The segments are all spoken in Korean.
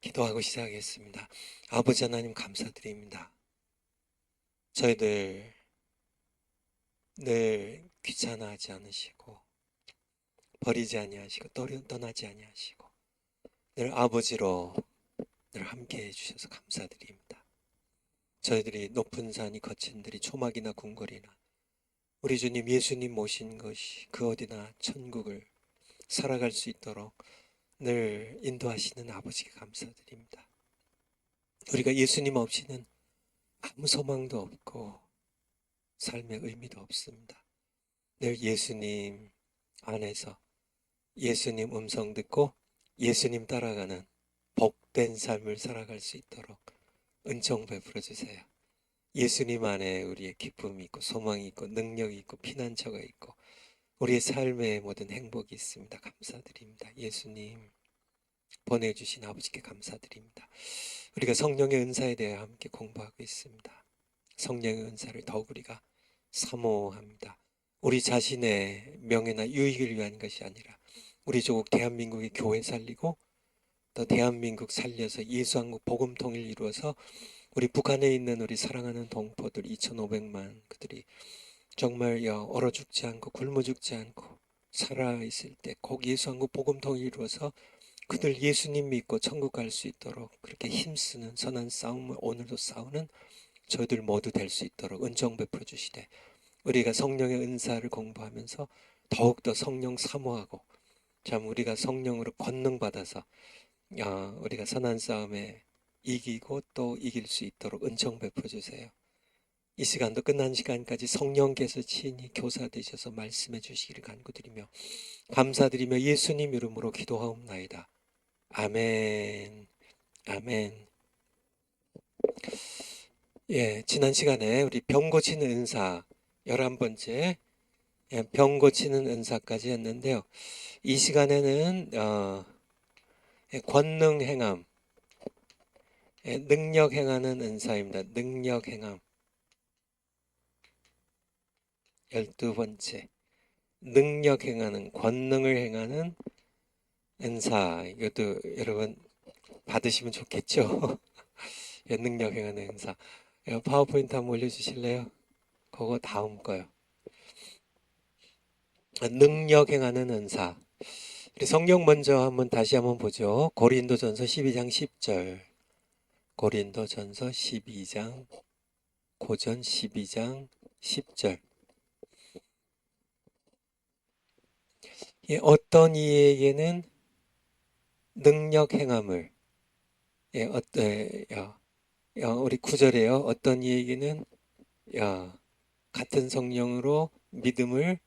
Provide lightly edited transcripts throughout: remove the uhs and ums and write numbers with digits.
기도하고 시작하겠습니다. 아버지 하나님 감사드립니다. 저희들 늘 귀찮아하지 않으시고 버리지 아니하시고 떠나지 아니하시고 늘 아버지로 늘 함께해 주셔서 감사드립니다. 저희들이 높은 산이 거친 들이 초막이나 궁궐이나 우리 주님 예수님 모신 것이 그 어디나 천국을 살아갈 수 있도록 늘 인도하시는 아버지께 감사드립니다. 우리가 예수님 없이는 아무 소망도 없고 삶의 의미도 없습니다. 늘 예수님 안에서 예수님 음성 듣고 예수님 따라가는 복된 삶을 살아갈 수 있도록 은총 베풀어 주세요. 예수님 안에 우리의 기쁨이 있고 소망이 있고 능력이 있고 피난처가 있고 우리의 삶의 모든 행복이 있습니다. 감사드립니다. 예수님 보내주신 아버지께 감사드립니다. 우리가 성령의 은사에 대해 함께 공부하고 있습니다. 성령의 은사를 더욱 우리가 사모합니다. 우리 자신의 명예나 유익을 위한 것이 아니라 우리 조국 대한민국의 교회 살리고 또 대한민국 살려서 예수한국 복음 통일 이루어서 우리 북한에 있는 우리 사랑하는 동포들 2,500만 그들이 정말 얼어 죽지 않고 굶어 죽지 않고 살아있을 때 꼭 예수한국 복음 통일 이루어서 그들 예수님 믿고 천국 갈 수 있도록 그렇게 힘쓰는 선한 싸움을 오늘도 싸우는 저희들 모두 될 수 있도록 은총 베풀어 주시되 우리가 성령의 은사를 공부하면서 더욱더 성령 사모하고 참 우리가 성령으로 권능 받아서 우리가 선한 싸움에 이기고 또 이길 수 있도록 은총 베풀어 주세요. 이 시간도 끝난 시간까지 성령께서 친히 교사 되셔서 말씀해 주시기를 간구드리며 감사드리며 예수님 이름으로 기도하옵나이다. 아멘. 아멘. 예, 지난 시간에 우리 병 고치는 은사 11번째 병 고치는 은사까지 했는데요. 이 시간에는 권능 행함, 능력 행하는 은사입니다. 능력 행함 12번째 능력 행하는 권능을 행하는 은사 이것도 여러분 받으시면 좋겠죠. 능력 행하는 은사 파워포인트 한번 올려주실래요? 그거 다음 거요. 능력 행하는 은사 우리 성경 먼저 한번 다시 한번 보죠. 고린도전서 12장 10절 고린도전서 12장 고전 12장 10절 어떤 이에게는 능력 행함을 우리 9절에요. 어떤 이에게는 같은 성령으로 믿음을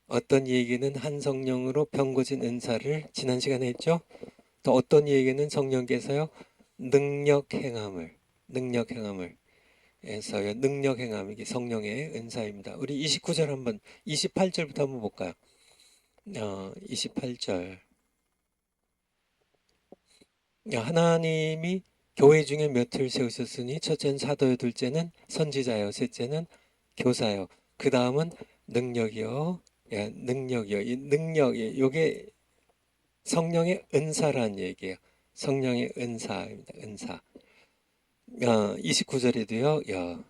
어떤 이에게는 한 성령으로 병 고친 은사를 지난 시간에 했죠. 또 어떤 이에게는 성령께서요 능력 행함을 해서요 능력 행함 이게 성령의 은사입니다. 우리 29절 한번 28절부터 한번 볼까요? 28절 하나님이 교회 중에 몇을 세우셨으니 첫째는 사도요 둘째는 선지자요 셋째는 교사요 그 다음은 능력이요 능력이요 이 능력이 요게 성령의 은사라는 얘기예요. 성령의 은사입니다. 은사 29절에도요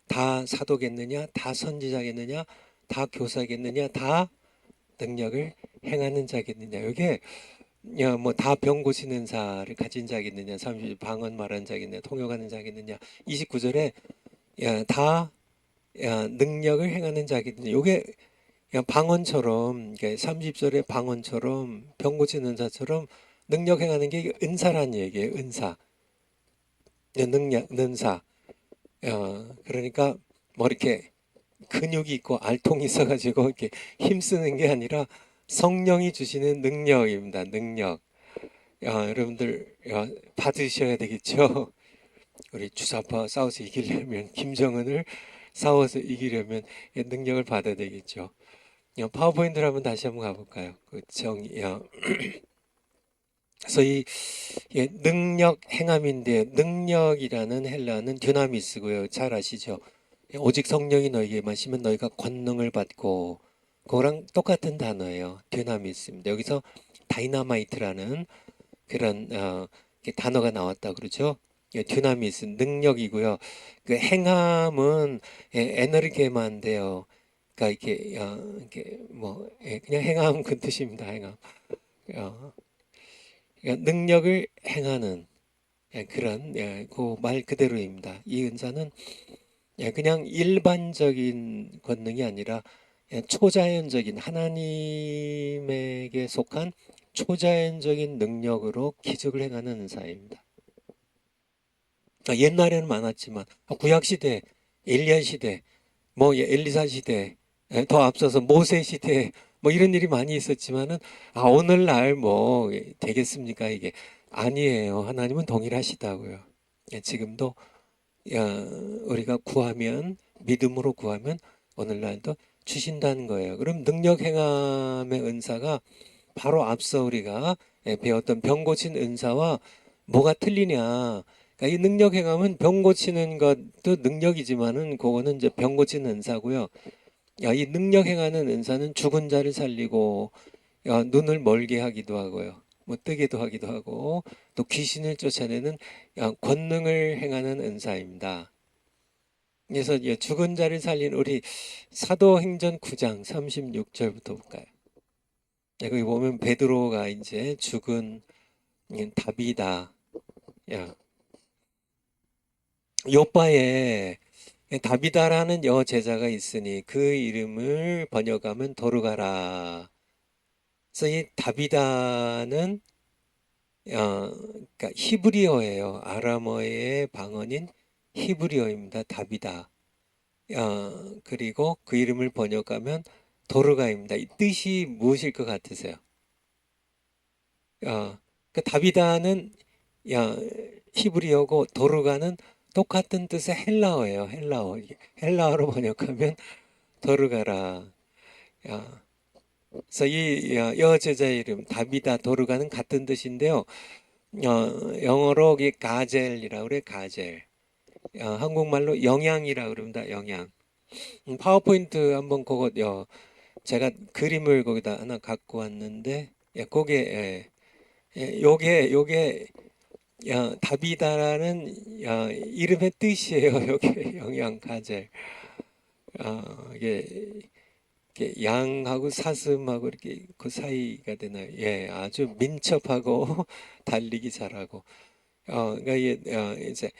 다 사도겠느냐 다 선지자겠느냐 다 교사겠느냐 다 능력을 행하는 자겠느냐 이게 뭐 다 병 고치는 은사를 가진 자겠느냐 30절 방언 말하는 자겠느냐 통역하는 자겠느냐 29절에 다 능력을 행하는 자겠느냐 이게 방언처럼 30절의 방언처럼 병 고치는 은사처럼 능력 행하는 게 은사라는 얘기예요. 은사 능력 은사 그러니까 뭐 이렇게 근육이 있고 알통이 있어가지고 이렇게 힘쓰는 게 아니라 성령이 주시는 능력입니다. 능력. 여러분들 받으셔야 되겠죠. 우리 주사파 싸워서 이기려면 김정은을 싸워서 이기려면 능력을 받아야 되겠죠. 파워포인트를 한번 다시 한번 가볼까요? 그 정의. 그래서 이 능력 행함인데 능력이라는 헬라는 듀나미스고요. 잘 아시죠? 오직 성령이 너에게 마시면 너희가 권능을 받고 그거랑 똑같은 단어예요. 듀나미스입니다. 여기서 다이나마이트라는 그런 단어가 나왔다 그러죠. 듀나미스 능력이고요. 그 행함은 에너지게만 돼요. 그러니까 이렇게 뭐 그냥 행함 그 뜻입니다. 행함. 그러니까 능력을 행하는 그런 그 말 그대로입니다. 이 은사는 그냥 일반적인 권능이 아니라 초자연적인 하나님에게 속한 초자연적인 능력으로 기적을 행하는 은사입니다. 옛날에는 많았지만 구약 시대, 엘리야 시대, 뭐 엘리사 시대, 더 앞서서 모세 시대 뭐 이런 일이 많이 있었지만은 오늘날 뭐 되겠습니까 이게 아니에요. 하나님은 동일하시다고요. 지금도 우리가 구하면 믿음으로 구하면 오늘날도 주신다는 거예요. 그럼 능력 행함의 은사가 바로 앞서 우리가 배웠던 병 고친 은사와 뭐가 틀리냐? 그러니까 이 능력 행함은 병 고치는 것도 능력이지만은 그거는 이제 병 고치는 은사고요. 이 능력 행하는 은사는 죽은 자를 살리고 눈을 멀게 하기도 하고요. 뭐 뜨게도 하기도 하고 또 귀신을 쫓아내는 권능을 행하는 은사입니다. 그래서 죽은 자를 살린 우리 사도행전 9장 36절부터 볼까요? 거기 보면 베드로가 이제 죽은 다비다 요바에 다비다라는 여제자가 있으니 그 이름을 번역하면 도르가라. 그래서 이 다비다는 그러니까 히브리어예요. 아람어의 방언인 히브리어입니다. 다비다. 그리고 그 이름을 번역하면 도르가입니다. 이 뜻이 무엇일 것 같으세요? 그 다비다는 히브리어고 도르가는 똑같은 뜻의 헬라어예요. 헬라어로 번역하면 도르가라. 그래서 이 여제자 이름 다비다 도르가는 같은 뜻인데요. 영어로 가젤이라고 그래. 가젤. 한국말로 영양이라고 그럽니다. 영양. 파워포인트 한번 그거 제가 그림을 거기다 하나 갖고 왔는데 그게 요게 다비다라는 이름의 뜻이에요. 요게 영양 가젤. 이게 양하고 사슴하고 이렇게 그 사이가 되나요? 아주 민첩하고 달리기 잘하고. 그러니까 이제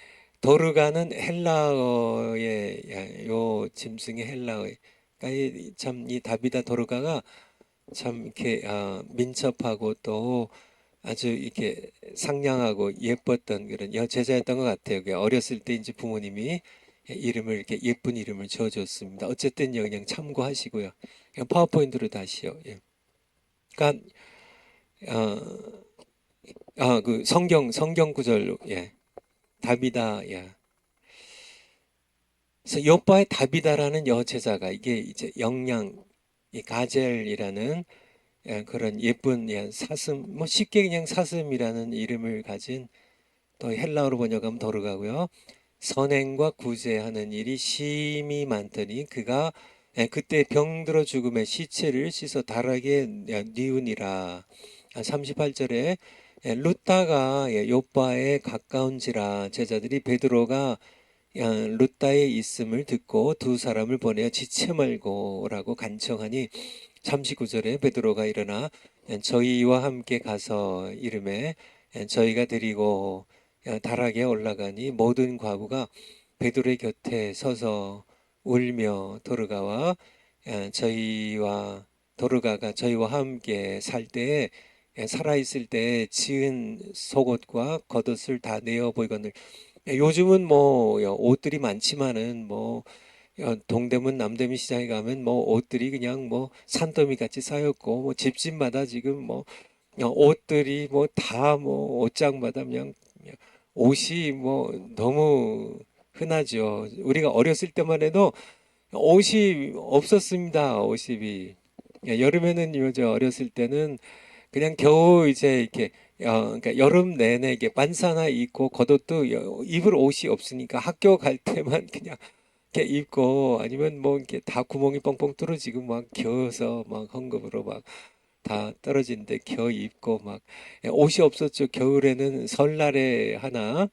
도르가는 헬라어의 요 짐승의 헬라어의 그러니까 참 이 다비다 도르가가 참 이렇게 민첩하고 또 아주 이렇게 상냥하고 예뻤던 그런 여제자였던 것 같아요. 어렸을 때 이제 부모님이 이름을 이렇게 예쁜 이름을 지어줬습니다. 어쨌든 그냥 참고하시고요. 그냥 파워포인트로 다시요. 그러니까 그 성경 구절로 다비다. 그래서 요바의 다비다라는 여제자가 이게 이제 이 가젤이라는 그런 예쁜 사슴, 뭐 쉽게 그냥 사슴이라는 이름을 가진 또 헬라어로 번역하면 도르가고요. 선행과 구제하는 일이 심히 많더니 그가 그때 병들어 죽음의 시체를 씻어 다락에 뉘우니라. 38절에 루다가 요바에 가까운지라 제자들이 베드로가 루다에 있음을 듣고 두 사람을 보내어 지체 말고라고 간청하니 39절에 베드로가 일어나 저희와 함께 가서 이름에 저희가 데리고 다락에 올라가니 모든 과부가 베드로의 곁에 서서 울며 도르가가 저희와 함께 살 때에 살아있을 때 지은 속옷과 겉옷을 다 내어 보이거늘. 요즘은 뭐 옷들이 많지만은 뭐 동대문 남대문 시장에 가면 뭐 옷들이 그냥 뭐 산더미 같이 쌓였고 뭐 집집마다 지금 뭐 옷들이 뭐 다 뭐 옷장마다 그냥 옷이 뭐 너무 흔하죠. 우리가 어렸을 때만 해도 옷이 없었습니다. 옷이 여름에는 요저 어렸을 때는 그냥 겨우 이제 이렇게 그러니까 여름 내내 이게 반사나 입고 겉옷도 입을 옷이 없으니까 학교 갈 때만 그냥 이렇게 입고 아니면 뭐 이렇게 다 구멍이 뻥뻥 뚫어지고 막 겨워서 막 헝겊으로 막 다 떨어진데 겨 입고 막 옷이 없었죠. 겨울에는 설날에 하나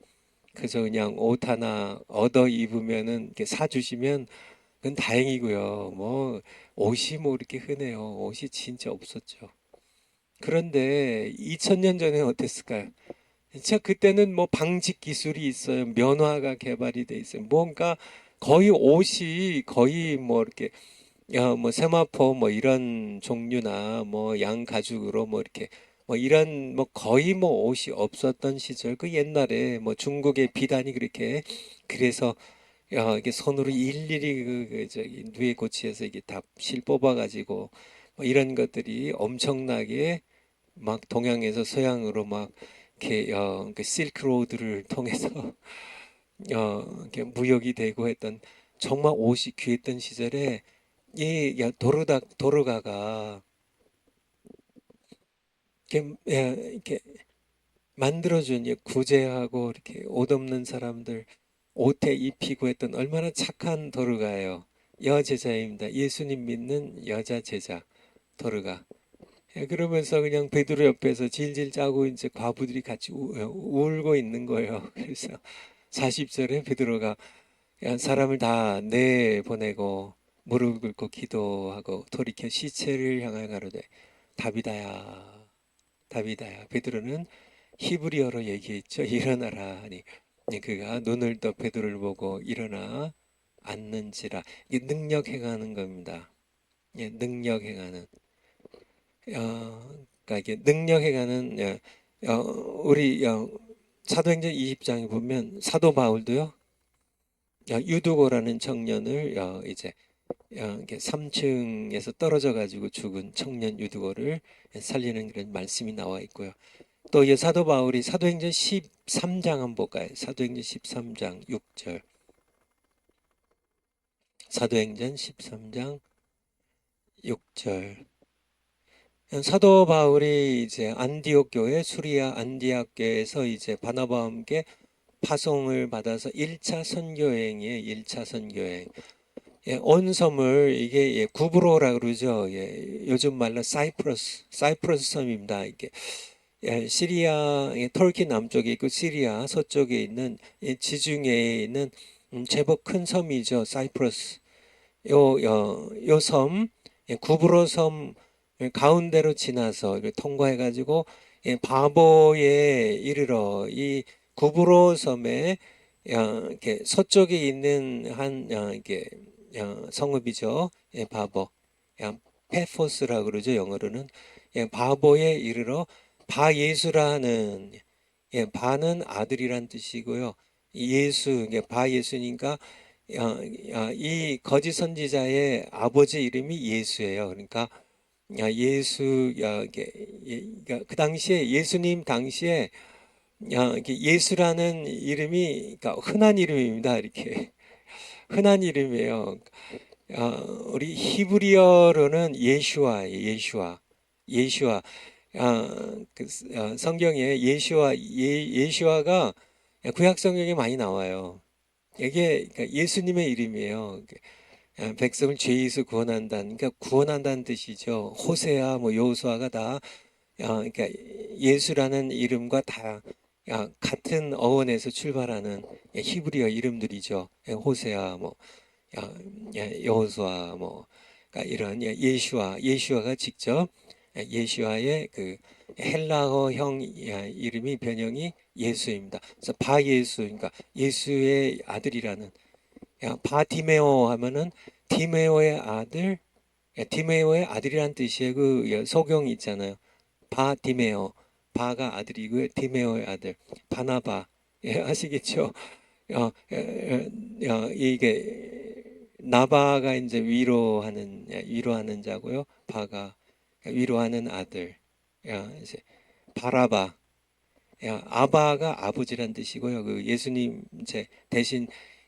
그저 그냥 옷 하나 얻어 입으면은 이렇게 사주시면 그건 다행이고요. 뭐 옷이 뭐 이렇게 흔해요. 옷이 진짜 없었죠. 그런데 2000년 전에 어땠을까요? 진짜 그때는 뭐 방직 기술이 있어요. 면화가 개발이 돼 있어요. 뭔가 거의 옷이 거의 뭐 이렇게 뭐 세마포 뭐 이런 종류나 뭐 양 가죽으로 뭐 이렇게 뭐 이런 뭐 거의 뭐 옷이 없었던 시절 그 옛날에 뭐 중국의 비단이 그렇게 그래서 이게 손으로 일일이 저기 누에 고치에서 이게 다 실 뽑아 가지고 뭐 이런 것들이 엄청나게 막 동양에서 서양으로 막 이렇게 그 실크로드를 통해서 이렇게 무역이 되고 했던 정말 옷이 귀했던 시절에 이 도르가가 이렇게 만들어준 이 구제하고 이렇게 옷 없는 사람들 옷에 입히고 했던 얼마나 착한 도르가예요. 여제자입니다. 예수님 믿는 여자 제자 도르가. 그러면서 그냥 베드로 옆에서 질질 짜고 이제 과부들이 같이 울고 있는 거예요. 그래서 40절에 베드로가 사람을 다 내보내고 무릎 꿇고 기도하고 돌이켜 시체를 향하여 가로되 다비다야 다비다야. 베드로는 히브리어로 얘기했죠. 일어나라 하니 그가 눈을 떠 베드로를 보고 일어나 앉는지라. 이게 능력 행하는 겁니다. 예, 능력 행하는 그러니까 이게 능력 행하는 우리 사도행전 20장에 보면 사도 바울도요. 유두고라는 청년을 이제 이렇게 3층에서 떨어져 가지고 죽은 청년 유두고를 살리는 그런 말씀이 나와 있고요. 또 이 사도 바울이 사도행전 13장 한번 볼까요? 사도행전 13장 6절. 사도행전 13장 6절. 사도 바울이 이제 안디옥 교회 수리아 안디옥 교회에서 이제 바나바와 함께 파송을 받아서 1차 선교행이에요. 1차 선교행. 예, 온 섬을 이게 구브로라 그러죠. 예, 요즘 말로 사이프러스 섬입니다. 이게 시리아, 터키 남쪽에 있고 시리아 서쪽에 있는 지중해에 있는 제법 큰 섬이죠. 사이프러스. 요 섬, 구브로 섬 가운데로 지나서 통과해 가지고 바보에 이르러 이 구브로 섬에 이렇게 서쪽에 있는 한 이렇게 성읍이죠. 바보. 페포스라 그러죠. 영어로는 바보에 이르러 바예수라는 바는 아들이란 뜻이고요. 예수 바예수니까 이 거짓 선지자의 아버지 이름이 예수예요. 그러니까 예수 그러니까 그 당시에 예수님 당시에 이렇게 예수라는 이름이 그러니까 흔한 이름입니다. 이렇게 흔한 이름이에요. 우리 히브리어로는 예슈아. 성경에 예슈아가 구약 성경에 많이 나와요. 이게 그러니까 예수님의 이름이에요. 백성을 죄에서 구원한다는 그러니까 구원한다는 뜻이죠. 호세아 뭐 여호수아가 다 그러니까 예수라는 이름과 다 같은 어원에서 출발하는 히브리어 이름들이죠. 호세아 뭐 여호수아 뭐 그러니까 이런 예슈아가 직접 예슈아의 그 헬라어형 이름이 변형이 예수입니다. 그래서 바예수 그러니까 예수의 아들이라는 바디메오 하면은 디메오의 아들 디메오의 아들이란 뜻이에요. 그 소경 있잖아요. 바디메오 바가 아들이고요. 디메오의 아들 바나바 아시겠죠? 이게 나바가 이제 위로하는 자고요. 바가 위로하는 아들. 이제 바라바. 아바가 아버지란 뜻이고요. 그 예수님 제 대신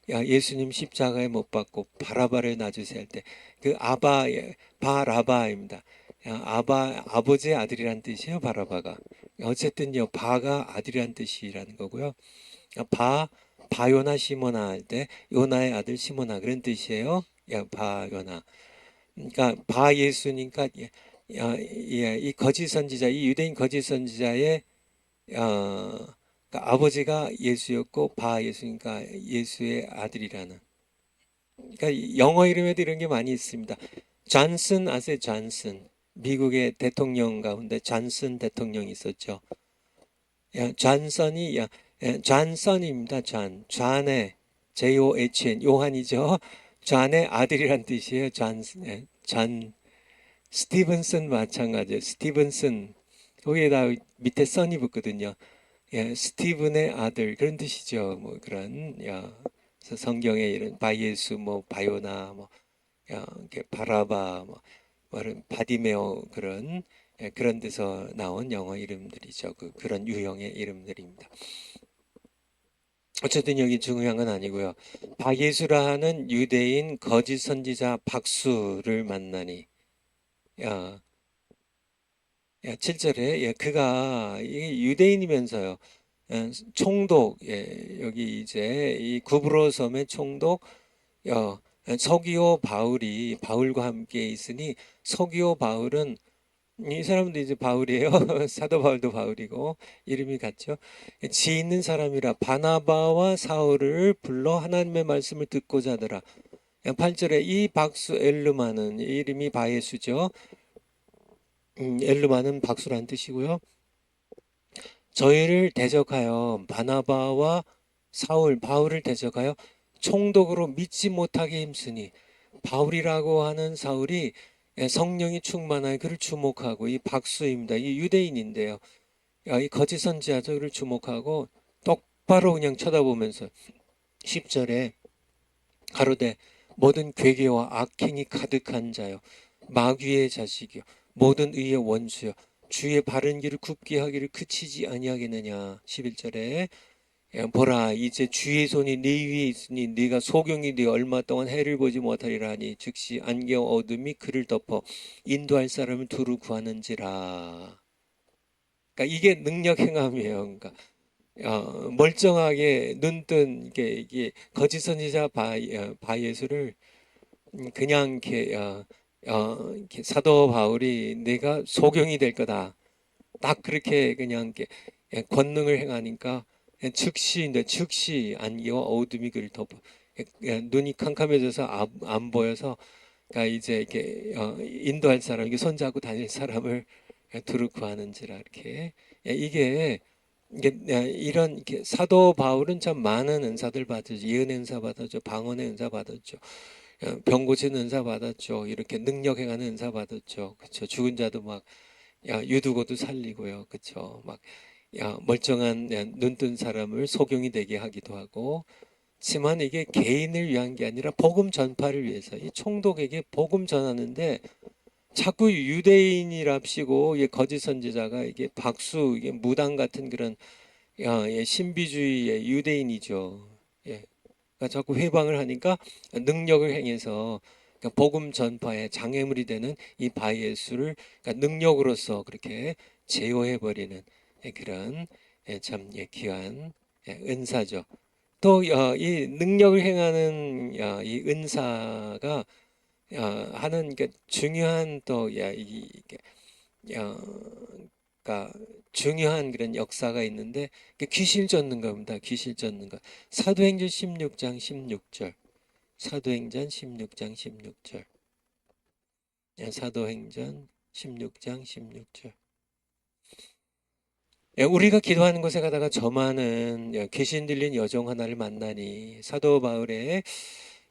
예수님 십자가에 못 박고 바라바를 놔주세요 할 때 그 아바 바라바입니다. 아버지의 아들이란 뜻이에요. 바라바가. 어쨌든요. 바가 아들이란 뜻이라는 거고요. 바 바요나 시모나 할 때 요나의 아들 시모나 그런 뜻이에요. 바요나. 그러니까 바 예수니까 예, 이 거짓 선지자, 이 유대인 거짓 선지자의 그러니까 아버지가 예수였고 바 예수니까 예수의 아들이라는. 그러니까 영어 이름에도 이런 게 많이 있습니다. 존슨 아세요? 존슨. 미국의 대통령 가운데 존슨 대통령이 있었죠. 야, 존슨이 존슨입니다. 존의 John 요한이죠. 존의 아들이란 뜻이에요. 존 스티븐슨 마찬가지예요. 스티븐슨 거기에다 밑에 선이 붙거든요. 예, 스티븐의 아들 그런 뜻이죠. 뭐 그런 그래서 성경에 이런 바예수 뭐 바요나 뭐 이렇게 바라바 뭐 이런 바디메오 그런 그런 데서 나온 영어 이름들이죠. 그런 유형의 이름들입니다. 어쨌든 여기 중요한 건 아니고요. 바예수라 하는 유대인 거짓 선지자 박수를 만나니 야, 7절에 그가 유대인이면서요. 총독 여기 이제 이 구브로 섬의 총독 서기오 바울이 바울과 함께 있으니 서기오 바울은 이 사람도 이제 바울이에요. 사도 바울도 바울이고 이름이 같죠. 지 있는 사람이라 바나바와 사울을 불러 하나님의 말씀을 듣고자 하더라. 8절에 이 박수 엘르마는 이름이 바예수죠. 엘르마는 박수란 뜻이고요. 저희를 대적하여 바나바와 사울, 바울을 대적하여 총독으로 믿지 못하게 힘쓰니 바울이라고 하는 사울이 성령이 충만하여 그를 주목하고 이 박수입니다. 이 유대인인데요. 이 거짓 선지자들을 주목하고 똑바로 그냥 쳐다보면서 10절에 가로되 모든 괴계와 악행이 가득한 자요 마귀의 자식이요 모든 의의 원수요 주의 바른 길을 굽게 하기를 그치지 아니하겠느냐. 11절에 보라 이제 주의 손이 네 위에 있으니 네가 소경이 되어 얼마 동안 해를 보지 못하리라 하니 즉시 안개와 어둠이 그를 덮어 인도할 사람을 두루 구하는지라. 그러니까 이게 능력 행함이에요. 그러니까 멀쩡하게 눈뜬 이게 거짓 선지자 바예수를 그냥 이렇게 사도 바울이 내가 소경이 될 거다. 딱 그렇게 그냥 이렇게 권능을 행하니까 즉시 안개와 어둠이 그를 덮어 눈이 캄캄해져서 안 보여서 그러니까 이제 이렇게 인도할 사람 이게 손잡고 다닐 사람을 두루 구하는지라 이렇게 이게 이런 이렇게 사도 바울은 참 많은 은사들 받았죠. 예언의 은사 받았죠. 방언의 은사 받았죠. 병 고치는 은사 받았죠. 이렇게 능력 행하는 은사 받았죠. 그렇죠. 죽은 자도 막 유두고도 살리고요. 그렇죠. 막 멀쩡한 눈뜬 사람을 소경이 되게 하기도 하고. 하지만 이게 개인을 위한 게 아니라 복음 전파를 위해서 이 총독에게 복음 전하는데 자꾸 유대인이랍시고 거짓 선지자가 이게 박수 이게 무당 같은 그런 신비주의의 유대인이죠. 예. 그러니까 자꾸 회방을 하니까 능력을 행해서 그러니까 복음 전파의 장애물이 되는 이 바예수를 그러니까 능력으로서 그렇게 제어해 버리는 그런 참 귀한 은사죠. 또 이 능력을 행하는 이 은사가 하는 중요한 또 그러니까 중요한 그런 역사가 있는데 귀신 쫓는 겁니다. 귀신 쫓는 것. 사도행전 16장 16절. 사도행전 16장 16절. 사도행전 16장 16절. 우리가 기도하는 곳에 가다가 저 많은 귀신 들린 여종 하나를 만나니 사도 바울의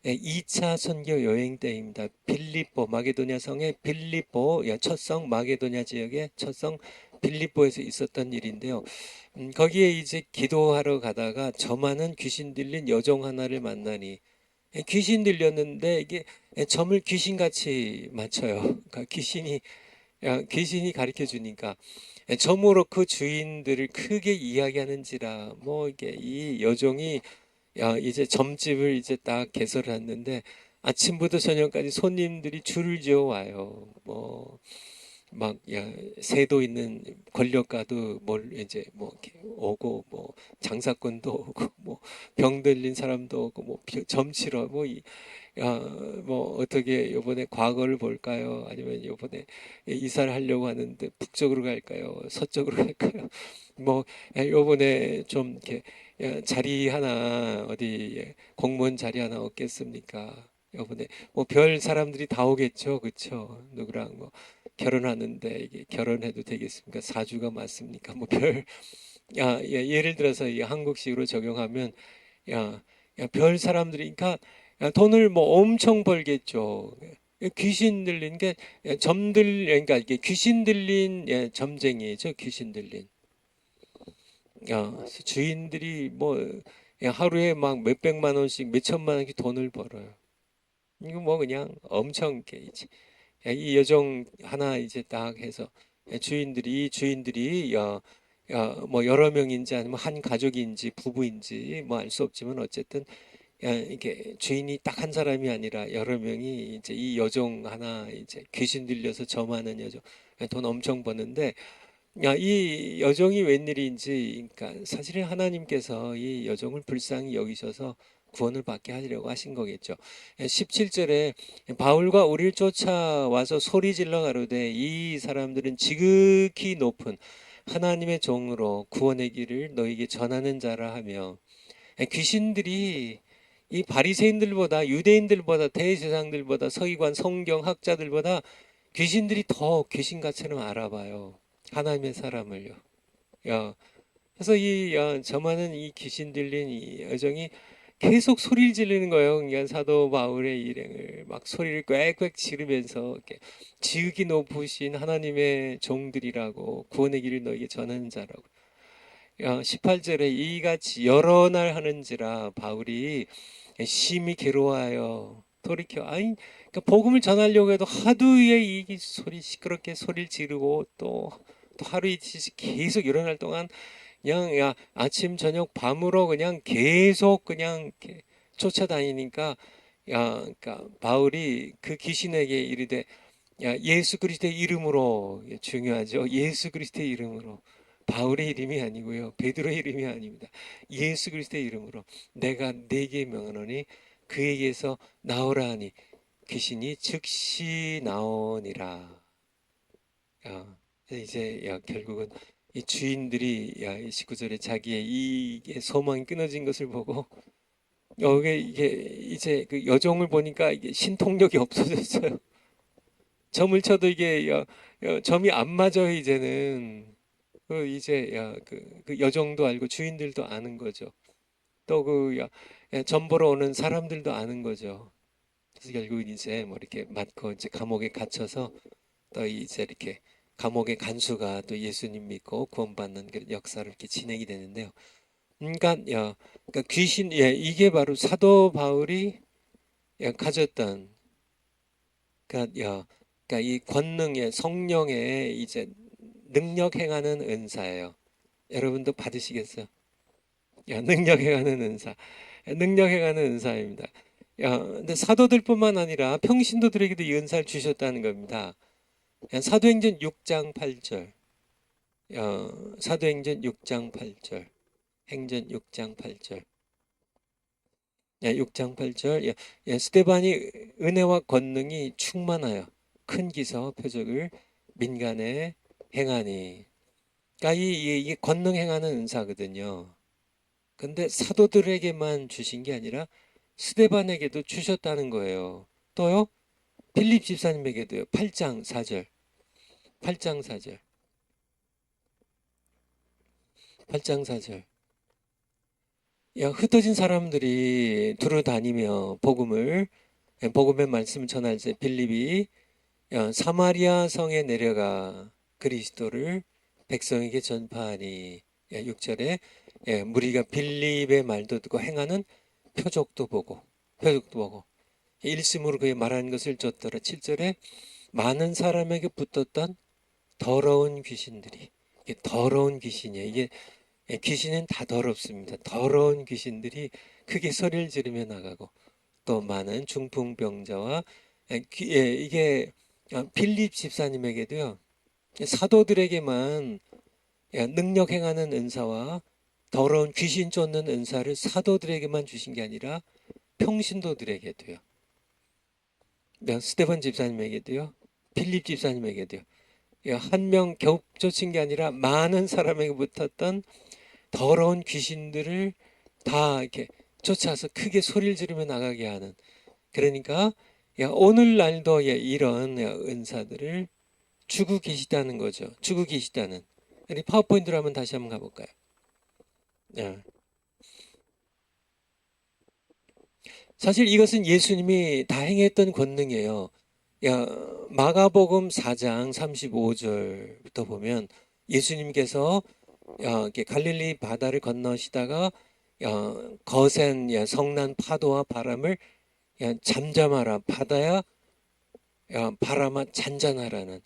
2차 선교 여행 때입니다. 빌립보 마게도냐 성의 빌립보 첫성 마게도냐 지역의 첫성 빌립보에서 있었던 일인데요. 거기에 이제 기도하러 가다가 저 많은 귀신 들린 여종 하나를 만나니 귀신 들렸는데 이게 점을 귀신같이 맞춰요. 그러니까 귀신이 가르쳐 주니까 점으로 그 주인들을 크게 이야기하는지라 뭐 이게 이 여종이 이제 점집을 이제 딱 개설했는데 아침부터 저녁까지 손님들이 줄을 지어 와요. 뭐 막 세도 있는 권력가도 뭘 이제 뭐 이렇게 오고 장사꾼도 오고 뭐 병 들린 사람도 오고 뭐 점치러 야, 뭐 어떻게 요번에 과거를 볼까요? 아니면 요번에 이사를 하려고 하는데 북쪽으로 갈까요? 서쪽으로 갈까요? 뭐 요번에 좀 이렇게 자리 하나 어디 공무원 자리 하나 얻겠습니까? 요번에 뭐 별 사람들이 다 오겠죠, 그쵸? 누구랑 뭐 결혼하는데 이게 결혼해도 되겠습니까? 사주가 맞습니까? 뭐 별, 예를 들어서 이 한국식으로 적용하면 야, 별 사람들이 그러니까 돈을 뭐 엄청 벌겠죠. 귀신 들린 게 점들 그러니까 이게 귀신 들린 점쟁이죠. 귀신 들린. 주인들이 뭐 하루에 막 몇백만 원씩 몇천만 원씩 돈을 벌어요. 이거 뭐 그냥 엄청 이렇게 이제 이 여정 하나 이제 딱 해서 주인들이 뭐 여러 명인지 아니면 한 가족인지 부부인지 뭐 알 수 없지만 어쨌든 이게 주인이 딱 한 사람이 아니라 여러 명이 이제 이 여종 하나 이제 귀신 들려서 점하는 여종 돈 엄청 버는데 이 여종이 웬일인지 그러니까 사실은 하나님께서 이 여종을 불쌍히 여기셔서 구원을 받게 하려고 하신 거겠죠. 17절에 바울과 우리를 쫓아와서 소리 질러 가로되 이 사람들은 지극히 높은 하나님의 종으로 구원의 길을 너에게 전하는 자라 하며 귀신들이 이 바리새인들보다 유대인들보다 대제사장들보다 서기관 성경학자들보다 귀신들이 더 귀신같이는 알아봐요. 하나님의 사람을요. 야, 그래서 저만은 이 귀신 들린 이 여정이 계속 소리를 지르는 거예요. 그러니까 사도 바울의 일행을 막 소리를 꽥꽥 지르면서 이렇게 지극히 높으신 하나님의 종들이라고 구원의 길을 너에게 전하는 자라고. 18절에 이같이 여러 날 하는지라 바울이 심히 괴로워하여 돌이켜 그러니까 복음을 전하려고 해도 하루에 이 소리 시끄럽게 소리를 지르고 또 하루 이틀 계속 일어날 동안 그냥 아침 저녁 밤으로 그냥 계속 그냥 이렇게 쫓아다니니까 그러니까 바울이 그 귀신에게 이르되 예수 그리스도의 이름으로 중요하죠. 예수 그리스도의 이름으로 바울의 이름이 아니고요. 베드로의 이름이 아닙니다. 예수 그리스도의 이름으로 내가 네게 명하노니 그에게서 나오라 하니 귀신이 즉시 나오니라. 이제 결국은 이 주인들이 이 19절에 자기의 이게 소망이 끊어진 것을 보고 이게 이제 그 여종을 보니까 이게 신통력이 없어졌어요. 점을 쳐도 이게 점이 안 맞아요 이제는. 이제 그 여종도 알고 주인들도 아는 거죠. 또 점 보러 오는 사람들도 아는 거죠. 그래서 결국은 이제 뭐 이렇게 맞고 이제 감옥에 gat혀서 또 이제 이렇게 감옥의 간수가 또 예수님 믿고 구원받는 그런 역사를 이렇게 진행이 되는데요. 그러니까 그러니까 귀신 이게 바로 사도 바울이 가졌던 그러니까 이 권능의 성령의 이제 능력 행하는 은사예요. 여러분도 받으시겠어요? 능력 행하는 은사. 능력 행하는 은사입니다. 근데 사도들뿐만 아니라 평신도들에게도 이 은사를 주셨다는 겁니다. 사도행전 6장 8절. 사도행전 6장 8절. 행전 6장 8절. 6장 8절. 스데반이 은혜와 권능이 충만하여 큰 기사와 표적을 민간에 행하니. 그러니까 이게 권능 행하는 은사거든요. 근데 사도들에게만 주신 게 아니라 스데반에게도 주셨다는 거예요. 또요? 빌립 집사님에게도요. 8장 4절. 8장 4절. 8장 4절. 흩어진 사람들이 두루 다니며 복음의 말씀을 전할 때 빌립이 사마리아 성에 내려가 그리스도를 백성에게 전파하니 6절에 무리가 빌립의 말도 듣고 행하는 표적도 보고 일심으로 그의 말하는 것을 쫓더라. 7절에 많은 사람에게 붙었던 더러운 귀신들이 이게 더러운 귀신이에요. 이게 귀신은 다 더럽습니다. 더러운 귀신들이 크게 소리를 지르며 나가고 또 많은 중풍병자와 이게 필립 집사님에게도요. 사도들에게만 능력 행하는 은사와 더러운 귀신 쫓는 은사를 사도들에게만 주신 게 아니라 평신도들에게도요. 스테반 집사님에게도요, 필립 집사님에게도요. 한 명 겨우 쫓은 게 아니라 많은 사람에게 붙었던 더러운 귀신들을 다 이렇게 쫓아서 크게 소리를 지르며 나가게 하는. 그러니까 오늘날도 이런 은사들을 주고 계시다는 거죠. 주고 계시다는. 우리 파워포인트로 한번 다시 한번 가볼까요? 예. 사실 이것은 예수님이 다 행했던 권능이에요. 야, 마가복음 4장 35절부터 보면 예수님께서 이렇게 갈릴리 바다를 건너시다가 거센 성난 파도와 바람을 잠잠하라, 바다야 바람아 잔잔하라는,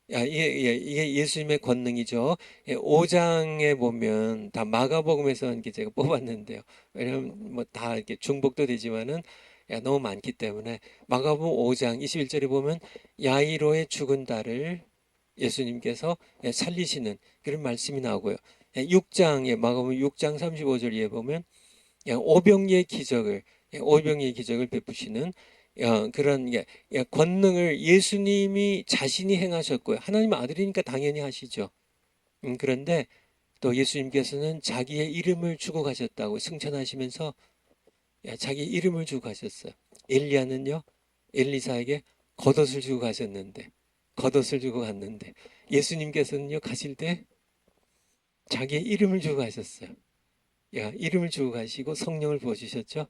이게 예수님의 권능이죠. 5장에 보면 다 마가복음에서 이렇게 제가 뽑았는데요. 왜냐면 뭐 다 이렇게 중복도 되지만은 너무 많기 때문에 마가복음 5장 21절에 보면 야이로의 죽은 딸을 예수님께서 살리시는 그런 말씀이 나오고요. 6장에 마가복음 6장 35절에 보면 오병이의 기적을 오병이의 기적을 베푸시는 그런 권능을 예수님이 자신이 행하셨고요. 하나님 아들이니까 당연히 하시죠. 그런데 또 예수님께서는 자기의 이름을 주고 가셨다고 승천하시면서 자기 이름을 주고 가셨어요. 엘리야는요, 엘리사에게 겉옷을 주고 가셨는데, 겉옷을 주고 갔는데, 예수님께서는요, 가실 때 자기의 이름을 주고 가셨어요. 이름을 주고 가시고 성령을 부어주셨죠.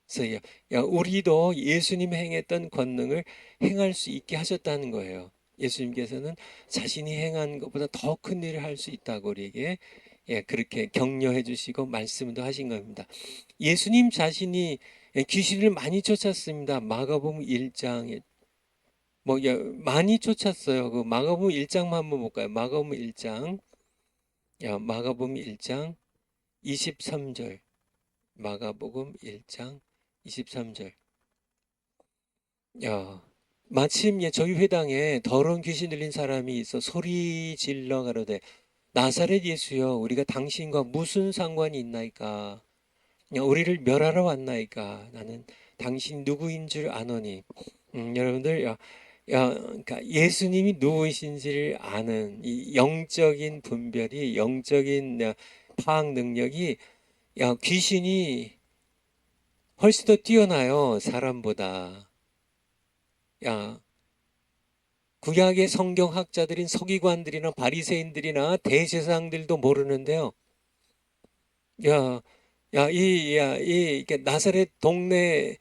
그래서 우리도 예수님 행했던 권능을 행할 수 있게 하셨다는 거예요. 예수님께서는 자신이 행한 것보다 더 큰 일을 할 수 있다고 우리에게 그렇게 격려해 주시고 말씀도 하신 겁니다. 예수님 자신이 귀신을 많이 쫓았습니다. 마가복음 1장에 많이 쫓았어요. 그 마가복음 1장만 한번 볼까요? 마가복음 1장, 마가복음 1장 23절, 마가복음 1장 23절. 마침 저희 회당에 더러운 귀신 들린 사람이 있어 소리 질러 가로되 나사렛 예수여 우리가 당신과 무슨 상관이 있나이까? 우리를 멸하러 왔나이까? 나는 당신 누구인 줄 아노니. 여러분들 그러니까 예수님이 누구이신지를 아는 이 영적인 분별이, 영적인 파악 능력이 귀신이 훨씬 더 뛰어나요, 사람보다. 야, 구약의 성경학자들인 서기관들이나 바리새인들이나 대제사장들도 모르는데요. 이게 나사렛 동네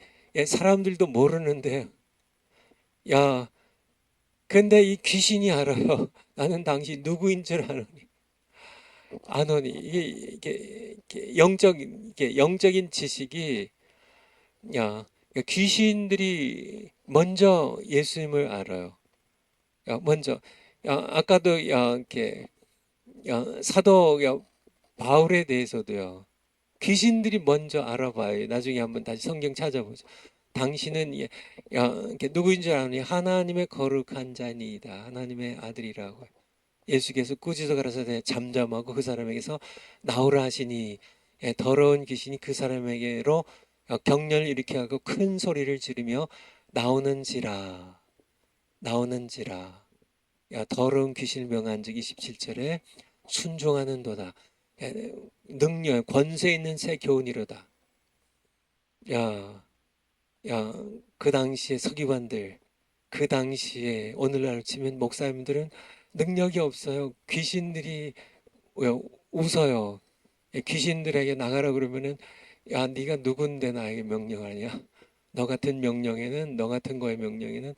사람들도 모르는데요. 근데 이 귀신이 알아요. 나는 당신 누구인 줄 아노니. 이게 영적인 지식이, 귀신들이 먼저 예수님을 알아요. 먼저, 아까도 사도 바울에 대해서도요. 귀신들이 먼저 알아봐요. 나중에 한번 다시 성경 찾아보죠. 당신은 누구인 줄 아니? 하나님의 거룩한 자니이다. 하나님의 아들이라고. 예수께서 꾸짖어 가라사대 잠잠하고 그 사람에게서 나오라 하시니 더러운 귀신이 그 사람에게로 격렬을 일으켜 하고 큰 소리를 지르며 나오는지라. 더러운 귀신을 명한즉 27절에 순종하는도다. 능력 권세 있는 새 교훈이로다. 야, 그 당시에 서기관들, 그 당시에 오늘날 치면 목사님들은 능력이 없어요. 귀신들이 웃어요. 귀신들에게 나가라 그러면은 네가 누군데 나에게 명령하냐? 너 같은 명령에는, 너 같은 거의 명령에는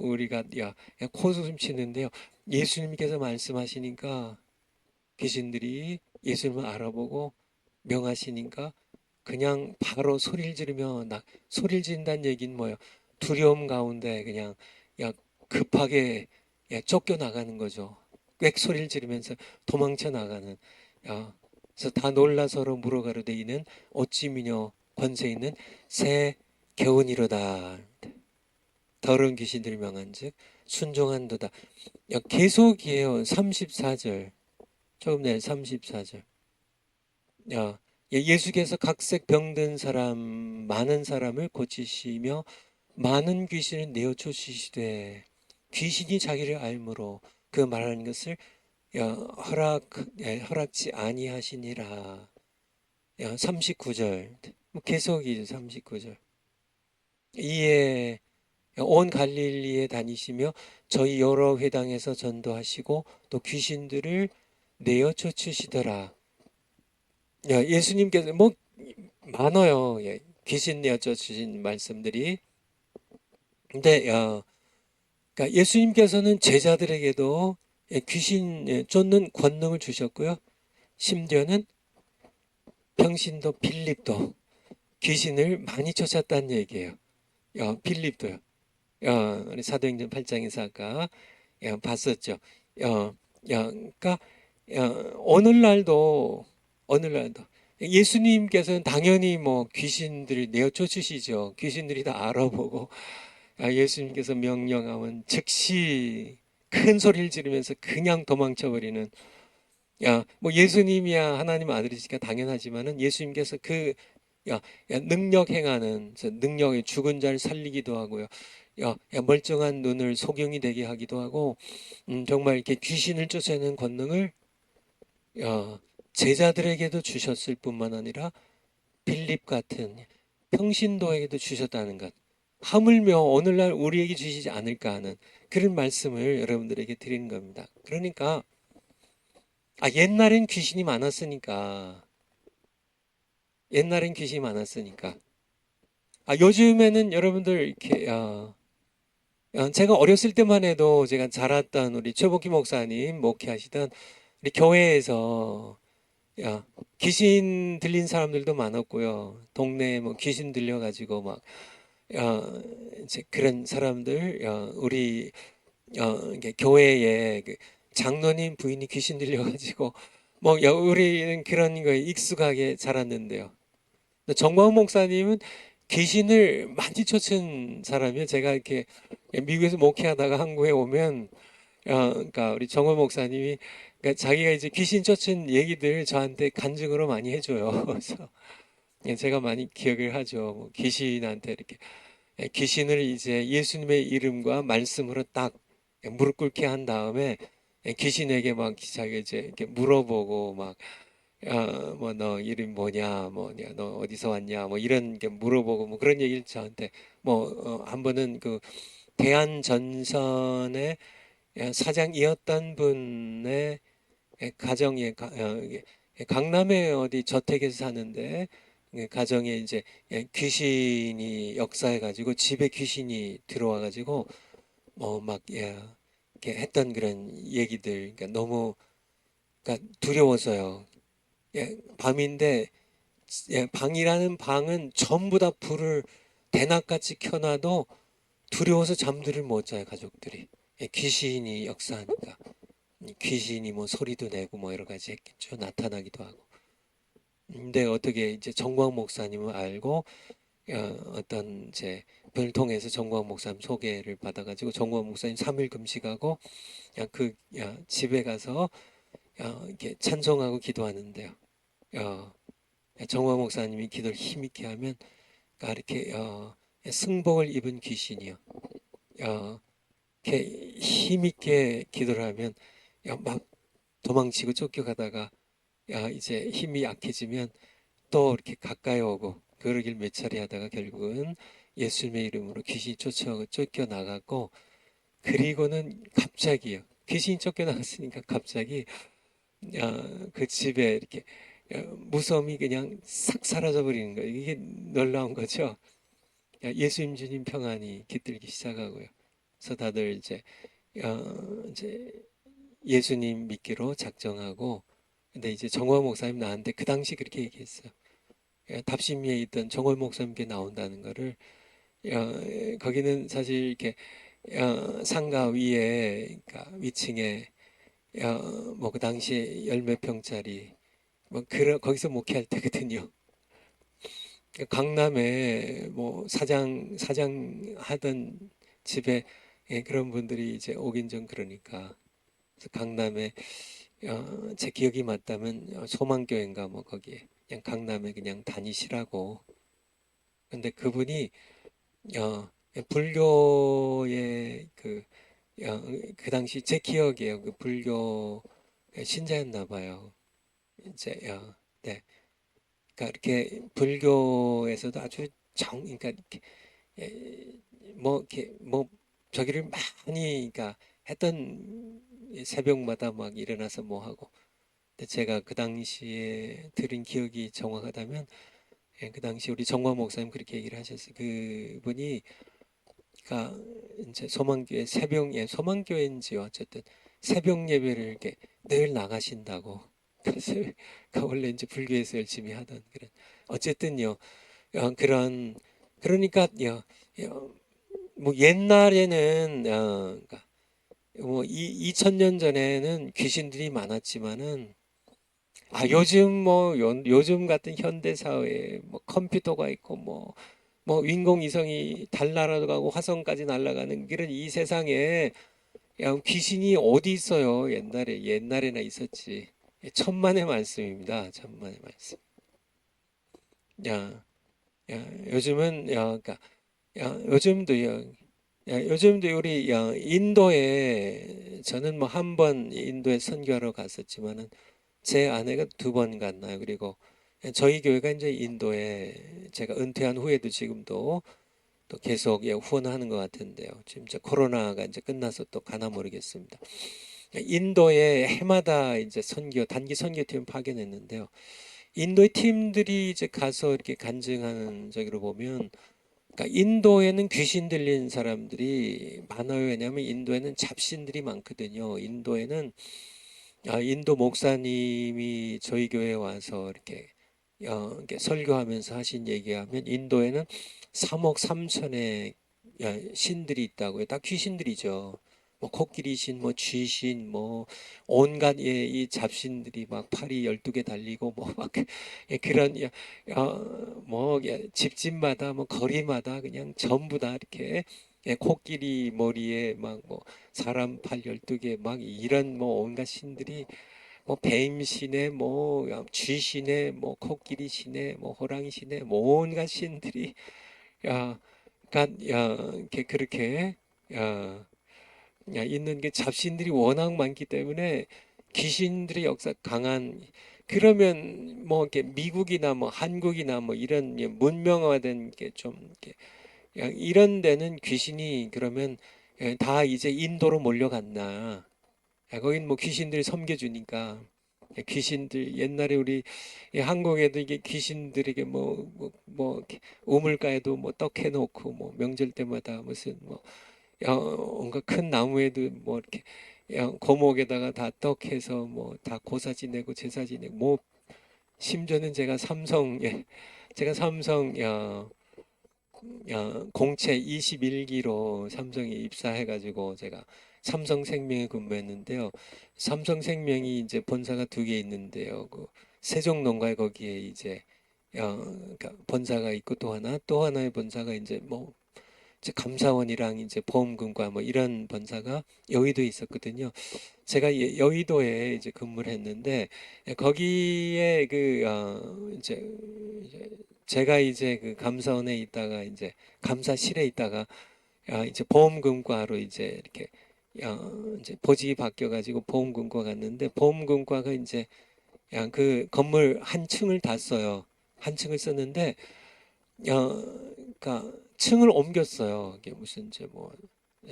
우리가 코웃음 치는데요. 예수님께서 말씀하시니까 귀신들이 예수님을 알아보고 명하시니까 그냥 바로 소리를 지르며 소리를 지른다는 얘기는 뭐예요? 두려움 가운데 그냥 급하게 쫓겨나가는 거죠. 꽥 소리를 지르면서 도망쳐 나가는. 그래서 다 놀라서로 물어가로되 이는 어찌 미녀 권세 있는 새 교훈이로다. 더러운 귀신들이 명한즉 순종한도다. 계속이에요. 34절. 처음 34절. 예수께서 각색 병든 사람 많은 사람을 고치시며 많은 귀신을 내어 쫓으시되 귀신이 자기를 알므로 그 말하는 것을 허락지 아니하시니라. 39절 뭐 계속이죠. 39절 이에 온 갈릴리에 다니시며 저희 여러 회당에서 전도하시고 또 귀신들을 내어 쫓으시더라. 예수님께서 뭐 많아요. 귀신 내어 쫓으신 말씀들이. 근데 그러니까 예수님께서는 제자들에게도 귀신 쫓는 권능을 주셨고요. 심지어는 평신도 빌립도 귀신을 많이 쫓았다는 얘기예요. 빌립도요. 우리 사도행전 8장에서 아까 봤었죠. 그러니까 오늘날도 예수님께서는 당연히 뭐 귀신들을 내어 쫓으시죠. 귀신들이 다 알아보고 예수님께서 명령하면 즉시 큰 소리를 지르면서 그냥 도망쳐 버리는 뭐 예수님이야 하나님 아들이시니까 당연하지만은 예수님께서 능력 행하는 능력의 죽은 자를 살리기도 하고요. 멀쩡한 눈을 소경이 되게 하기도 하고 정말 이렇게 귀신을 쫓아내는 권능을 제자들에게도 주셨을 뿐만 아니라 빌립 같은 평신도에게도 주셨다는 것. 하물며 오늘날 우리에게 주시지 않을까 하는 그런 말씀을 여러분들에게 드리는 겁니다. 그러니까 옛날엔 귀신이 많았으니까 요즘에는 여러분들 이렇게 제가 어렸을 때만 해도 제가 자랐던 우리 최복희 목사님 목회하시던 우리 교회에서 귀신 들린 사람들도 많았고요. 동네에 뭐 귀신 들려가지고 막 이제 그런 사람들 우리 이게 교회에 그 장로님 부인이 귀신 들려가지고 뭐 우리는 그런 거에 익숙하게 자랐는데요. 정광훈 목사님은 귀신을 많이 쫓은 사람이에요. 제가 이렇게 미국에서 목회하다가 한국에 오면 그러니까 우리 정원 목사님이 그러니까 자기가 이제 귀신 쫓은 얘기들 저한테 간증으로 많이 해줘요. 그래서 제가 많이 기억을 하죠. 뭐 귀신한테 이렇게 귀신을 이제 예수님의 이름과 말씀으로 딱 무릎 꿇게 한 다음에 귀신에게 막 자기가 이제 이렇게 물어보고 막 뭐 너 이름 뭐냐 너 어디서 왔냐 뭐 이런 게 물어보고 뭐 그런 얘기를 저한테 뭐 한 번은 그 대한전선의 사장이었던 분의 가정에 강남에 어디 저택에서 사는데 가정에 이제 귀신이 역사해 가지고 집에 귀신이 들어와 가지고 막 이렇게 했던 그런 얘기들 그러니까 너무 그러니까 두려워서요. 밤인데 방이라는 방은 전부 다 불을 대낮같이 켜놔도 두려워서 잠들을 못 자요 가족들이. 귀신이 역사하니까. 귀신이 뭐 소리도 내고 뭐 여러 가지 했겠죠. 나타나기도 하고. 근데 어떻게 이제 정광 목사님을 알고 어떤 이제 분을 통해서 정광 목사님 소개를 받아가지고 정광 목사님 3일 금식하고 집에 가서 이렇게 찬송하고 기도하는데요. 정광 목사님이 기도를 힘있게 하면 이렇게 승복을 입은 귀신이요. 이렇게 힘있게 기도를 하면 막 도망치고 쫓겨가다가 이제 힘이 약해지면 또 이렇게 가까이 오고 그러길 몇 차례 하다가 결국은 예수님의 이름으로 귀신이 쫓겨나갔고 그리고는 갑자기요. 귀신이 쫓겨나갔으니까 갑자기 그 집에 이렇게 무서움이 그냥 싹 사라져 버리는 거예요. 이게 놀라운 거죠. 예수님 주님 평안이 깃들기 시작하고요. 그래서 다들 이제 예수님 믿기로 작정하고 근데 이제 정화 목사님 나한테 그 당시 그렇게 얘기했어요. 답심리에 있던 정월 목사님께 나온다는 거를 거기는 사실 이렇게 상가 위에 그러니까 위층에 뭐 그 당시에 열 몇 평짜리 뭐 거기서 목회할 때거든요. 강남에 뭐 사장 하던 집에 그런 분들이 이제 오긴 좀 그러니까 그래서 강남에 제 기억이 맞다면 소망교회인가 뭐 거기에 그냥 강남에 그냥 다니시라고. 근데 그분이 불교의 그 당시 제 기억이에요. 그 불교 신자였나 봐요. 이제 네. 그러니까 이렇게 불교에서도 아주 그러니까 이렇게 이렇게 저기를 많이 그러니까 했던 새벽마다 막 일어나서 뭐 하고. 근데 제가 그 당시에 들은 기억이 정확하다면 그 당시 우리 정화 목사님 그렇게 얘기를 하셨어요. 그분이 그러니까 이제 소망교회 소망교회인지 어쨌든 새벽 예배를 이렇게 늘 나가신다고. 그래서 원래 이제 불교에서 열심히 하던 그런 어쨌든요. 그런 그러니까요. 뭐 옛날에는 그러니까 뭐 2000년 전에는 귀신들이 많았지만은 요즘 요즘 같은 현대 사회에 뭐 컴퓨터가 있고 뭐 인공위성이 달 날아가고 화성까지 날아가는 그런 이 세상에 귀신이 어디 있어요? 옛날에나 있었지. 천만의 말씀입니다. 천만의 말씀. 야, 요즘은 그러니까 요즘도요. 요즘도 우리 인도에 저는 뭐 한 번 인도에 선교하러 갔었지만은 제 아내가 두 번 갔나요? 그리고 저희 교회가 이제 인도에 제가 은퇴한 후에도 지금도 또 계속 후원하는 것 같은데요. 지금 이제 코로나가 이제 끝나서 또 가나 모르겠습니다. 인도에 해마다 이제 단기 선교팀 파견했는데요. 인도의 팀들이 이제 가서 이렇게 간증하는 저기로 보면, 그러니까 인도에는 귀신 들린 사람들이 많아요. 왜냐하면 인도에는 잡신들이 많거든요. 인도 목사님이 저희 교회에 와서 이렇게 설교하면서 하신 얘기하면 인도에는 3억 3천의 신들이 있다고요. 다 귀신들이죠. 뭐 코끼리 신, 뭐 쥐신, 뭐 온갖 이 잡신들이 막 팔이 12개 달리고 뭐 막 그런 집집마다 뭐 거리마다 그냥 전부 다 이렇게 코끼리 머리에 막 뭐 사람 팔 12개 막 이런 뭐 온갖 신들이 뭐 뱀신에 뭐 쥐신에 뭐 코끼리신에 뭐 호랑이신에 뭐 온갖 신들이 야, 이렇게 그렇게 야, 있는 게 잡신들이 워낙 많기 때문에 귀신들의 역사 강한 그러면 뭐 이렇게 미국이나 뭐 한국이나 뭐 이런 문명화된 게 좀 이렇게 이런 데는 귀신이 그러면 다 이제 인도로 몰려갔나. 거긴 뭐 귀신들이 섬겨주니까 귀신들 옛날에 우리 한국에도 이게 귀신들에게 우물가에도 뭐 떡 해놓고 뭐 명절 때마다 무슨 뭔가 큰 나무에도 뭐 이렇게 고목에다가 다 떡해서 뭐 다 고사 지내고 제사 지내고 뭐 심지어는 제가 삼성 공채 21기로 삼성에 입사해가지고 제가 삼성생명에 근무했는데요. 삼성생명이 이제 본사가 두 개 있는데요. 그 세종농가에 거기에 이제 그러니까 본사가 있고 또 하나의 본사가 이제 감사원이랑 이제 보험금과 뭐 이런 본사가 여의도에 있었거든요. 제가 여의도에 이제 근무를 했는데 거기에 이제 제가 이제 그 감사원에 있다가 이제 감사실에 있다가 이제 보험금과로 이제 이렇게 이제 보직이 바뀌어 가지고 보험금과 갔는데 보험금과가 이제 그 건물 한 층을 다 써요. 한 층을 썼는데 그러니까 층을 옮겼어요. 이게 무슨 이제 뭐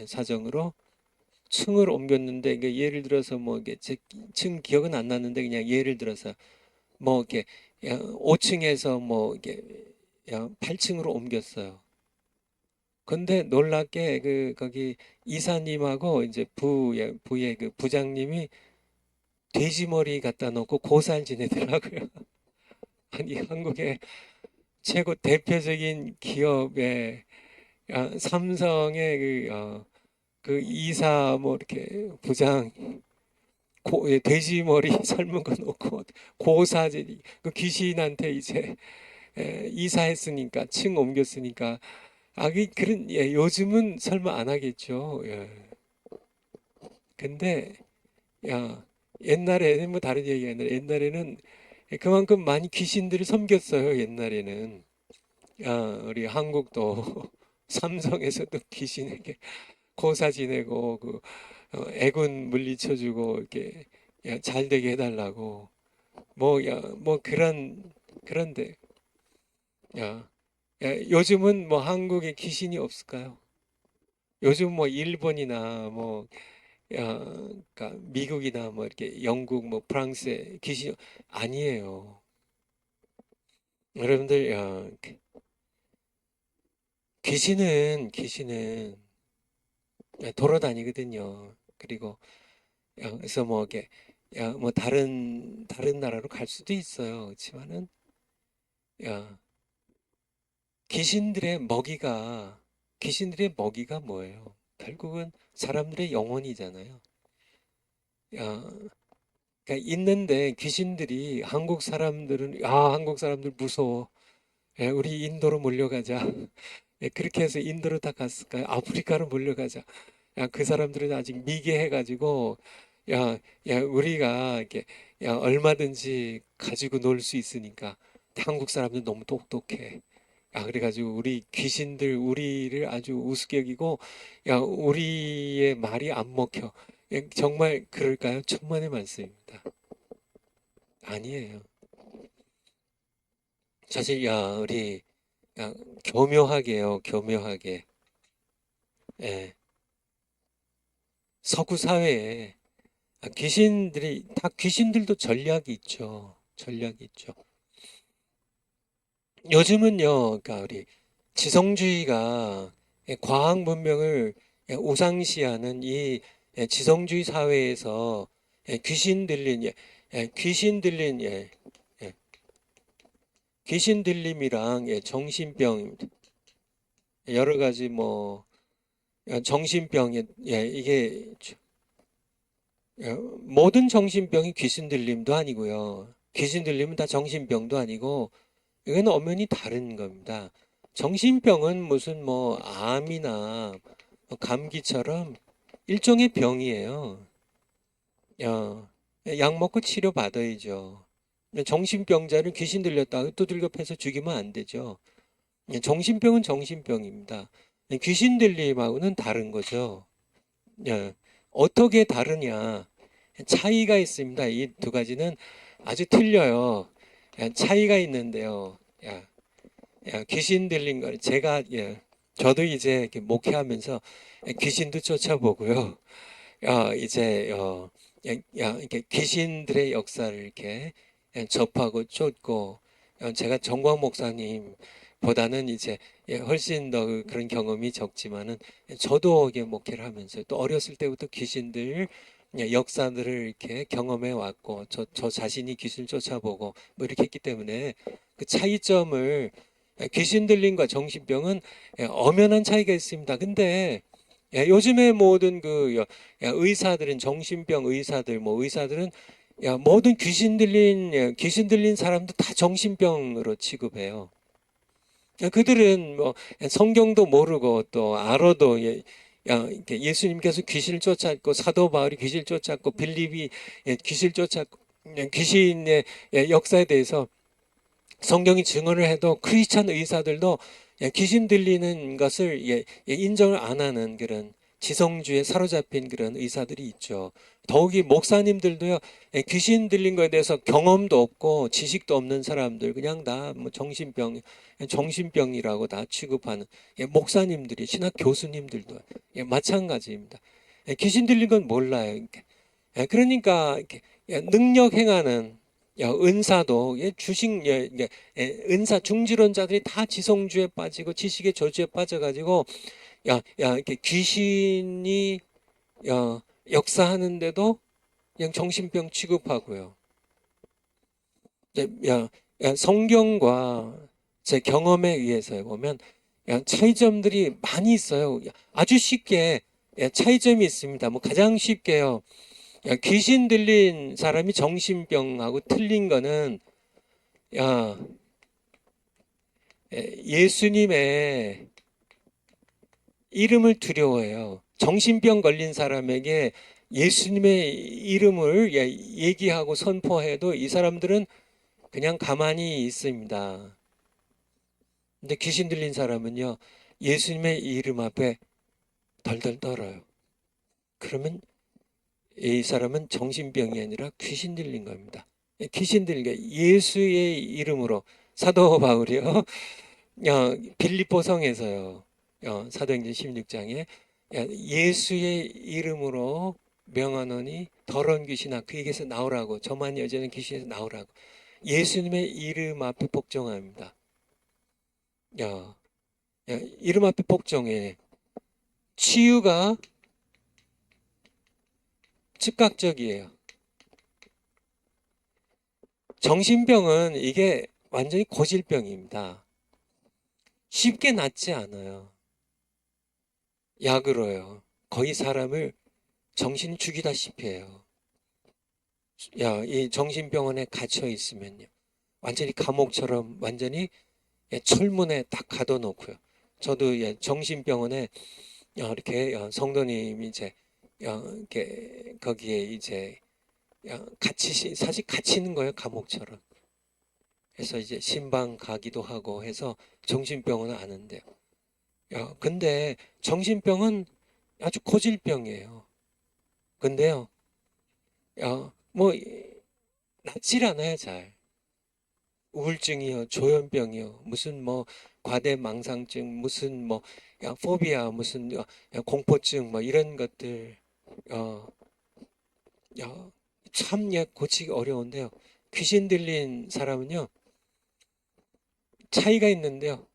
사정으로 층을 옮겼는데 이게 예를 들어서 뭐 이게 제층 기억은 안 나는데 그냥 예를 들어서 뭐 이렇게 5층에서 뭐 이게 8층으로 옮겼어요. 근데 놀랍게 거기 이사님하고 이제 부의 그 부장님이 돼지 머리 갖다 놓고 고살 지내더라고요. 아니 한국의 최고 대표적인 기업의 삼성의 그 이사 뭐 이렇게 부장 돼지 머리 삶은 거 놓고 고사지 그 귀신한테 이제 이사했으니까 층 옮겼으니까 그런 요즘은 설마 안 하겠죠. 근데 야 옛날에는 뭐 다른 얘기가 아니라 옛날에는 그만큼 많이 귀신들을 섬겼어요. 옛날에는 우리 한국도 삼성에서도 귀신에게 고사 지내고 애군 물리쳐주고 이렇게 야, 잘 되게 해달라고 뭐 그런데 야, 요즘은 뭐 한국에 귀신이 없을까요? 요즘 뭐 일본이나 뭐 그러니까 미국이나 뭐 이렇게 영국 뭐 프랑스에 귀신 아니에요. 여러분들 귀신은 돌아다니거든요. 그리고 그래서 뭐 이게 뭐 다른 나라로 갈 수도 있어요. 그렇지만은 야, 귀신들의 먹이가 귀신들의 먹이가 뭐예요? 결국은 사람들의 영혼이잖아요. 야, 그러니까 있는데 귀신들이 한국 사람들 무서워. 우리 인도로 몰려가자. 그렇게 해서 인도로 다 갔을까요? 아프리카로 몰려가자. 그 사람들은 아직 미개해가지고 우리가 이렇게 얼마든지 가지고 놀 수 있으니까 한국 사람들 너무 똑똑해. 그래가지고 우리 귀신들 우리를 아주 우습게 여기고 우리의 말이 안 먹혀. 정말 그럴까요? 천만의 말씀입니다. 아니에요. 사실 우리 야, 교묘하게요, 교묘하게. 예, 서구 사회에 귀신들도 전략이 있죠. 전략이 있죠. 요즘은요, 그러니까 우리 지성주의가 과학 문명을 우상시하는 이 지성주의 사회에서 귀신 들린 귀신 들린 예, 귀신 들림이랑 정신병 여러 가지 뭐 정신병 이게 모든 정신병이 귀신 들림도 아니고요. 귀신 들림은 다 정신병도 아니고 이건 엄연히 다른 겁니다. 정신병은 무슨 뭐 암이나 감기처럼 일종의 병이에요. 약 먹고 치료 받아야죠. 정신병자를 귀신 들렸다고 두들겨 패서 죽이면 안 되죠. 정신병은 정신병입니다. 귀신 들림하고는 다른 거죠. 예, 어떻게 다르냐? 차이가 있습니다. 이 두 가지는 아주 틀려요. 차이가 있는데요. 귀신 들린 거 제가 저도 이제 이렇게 목회하면서 귀신도 쫓아보고요. 이제 이렇게 귀신들의 역사를 이렇게 접하고 쫓고 제가 정광 목사님보다는 이제 훨씬 더 그런 경험이 적지만은 저도 이게 목회를 하면서 또 어렸을 때부터 귀신들 역사들을 이렇게 경험해 왔고 저 자신이 귀신을 쫓아보고 뭐 이렇게 했기 때문에 그 차이점을 귀신 들림과 정신병은 엄연한 차이가 있습니다. 근데 요즘에 모든 의사들은 정신병 의사들 뭐 의사들은 모든 귀신 들린 사람도 다 정신병으로 취급해요. 그들은 뭐 성경도 모르고 또 알아도 이렇게 예수님께서 귀신을 쫓았고 사도 바울이 귀신을 쫓았고 빌립이 귀신을 쫓았고 귀신의 역사에 대해서 성경이 증언을 해도 크리스찬 의사들도 귀신 들리는 것을 인정을 안 하는 그런 지성주의에 사로잡힌 그런 의사들이 있죠. 더욱이 목사님들도요, 귀신 들린 거에 대해서 경험도 없고 지식도 없는 사람들 그냥 다 뭐 정신병이라고 다 취급하는 목사님들이 신학 교수님들도 마찬가지입니다. 귀신 들린 건 몰라요. 그러니까 능력 행하는 은사도 은사 중지론자들이 다 지성주에 빠지고 지식의 저주에 빠져가지고 이렇게 귀신이 역사하는데도 그냥 정신병 취급하고요. 성경과 제 경험에 의해서 보면 차이점들이 많이 있어요. 아주 쉽게 차이점이 있습니다. 뭐 가장 쉽게요. 귀신 들린 사람이 정신병하고 틀린 거는 야, 예수님의 이름을 두려워해요. 정신병 걸린 사람에게 예수님의 이름을 얘기하고 선포해도 이 사람들은 그냥 가만히 있습니다. 근데 귀신 들린 사람은요, 예수님의 이름 앞에 덜덜 떨어요. 그러면 이 사람은 정신병이 아니라 귀신 들린 겁니다. 귀신 들린 게 예수의 이름으로 사도 바울이요. 빌립보 성에서요. 사도행전 16장에 예수의 이름으로 명하노니 더러운 귀신아 그에게서 나오라고 저만 여자는 귀신에서 나오라고 예수님의 이름 앞에 복종합니다. 이름 앞에 복종해. 치유가 즉각적이에요. 정신병은 이게 완전히 고질병입니다. 쉽게 낫지 않아요. 약으로요. 거의 사람을 정신을 죽이다시피 해요. 이 정신병원에 갇혀 있으면요. 완전히 감옥처럼 완전히 철문에 딱 가둬놓고요. 저도 정신병원에 이렇게 성도님이 이제 이렇게 거기에 이제 사실 갇히는 거예요. 감옥처럼. 그래서 이제 신방 가기도 하고 해서 정신병원은 아는데요. 근데 정신병은 아주 고질병이에요. 근데요, 뭐 낫질 않아요, 잘. 우울증이요, 조현병이요, 무슨 뭐 과대망상증, 무슨 뭐 포비아, 무슨 공포증, 뭐 이런 것들, 어, 참 고치기 어려운데요. 귀신 들린 사람은요, 차이가 있는데요.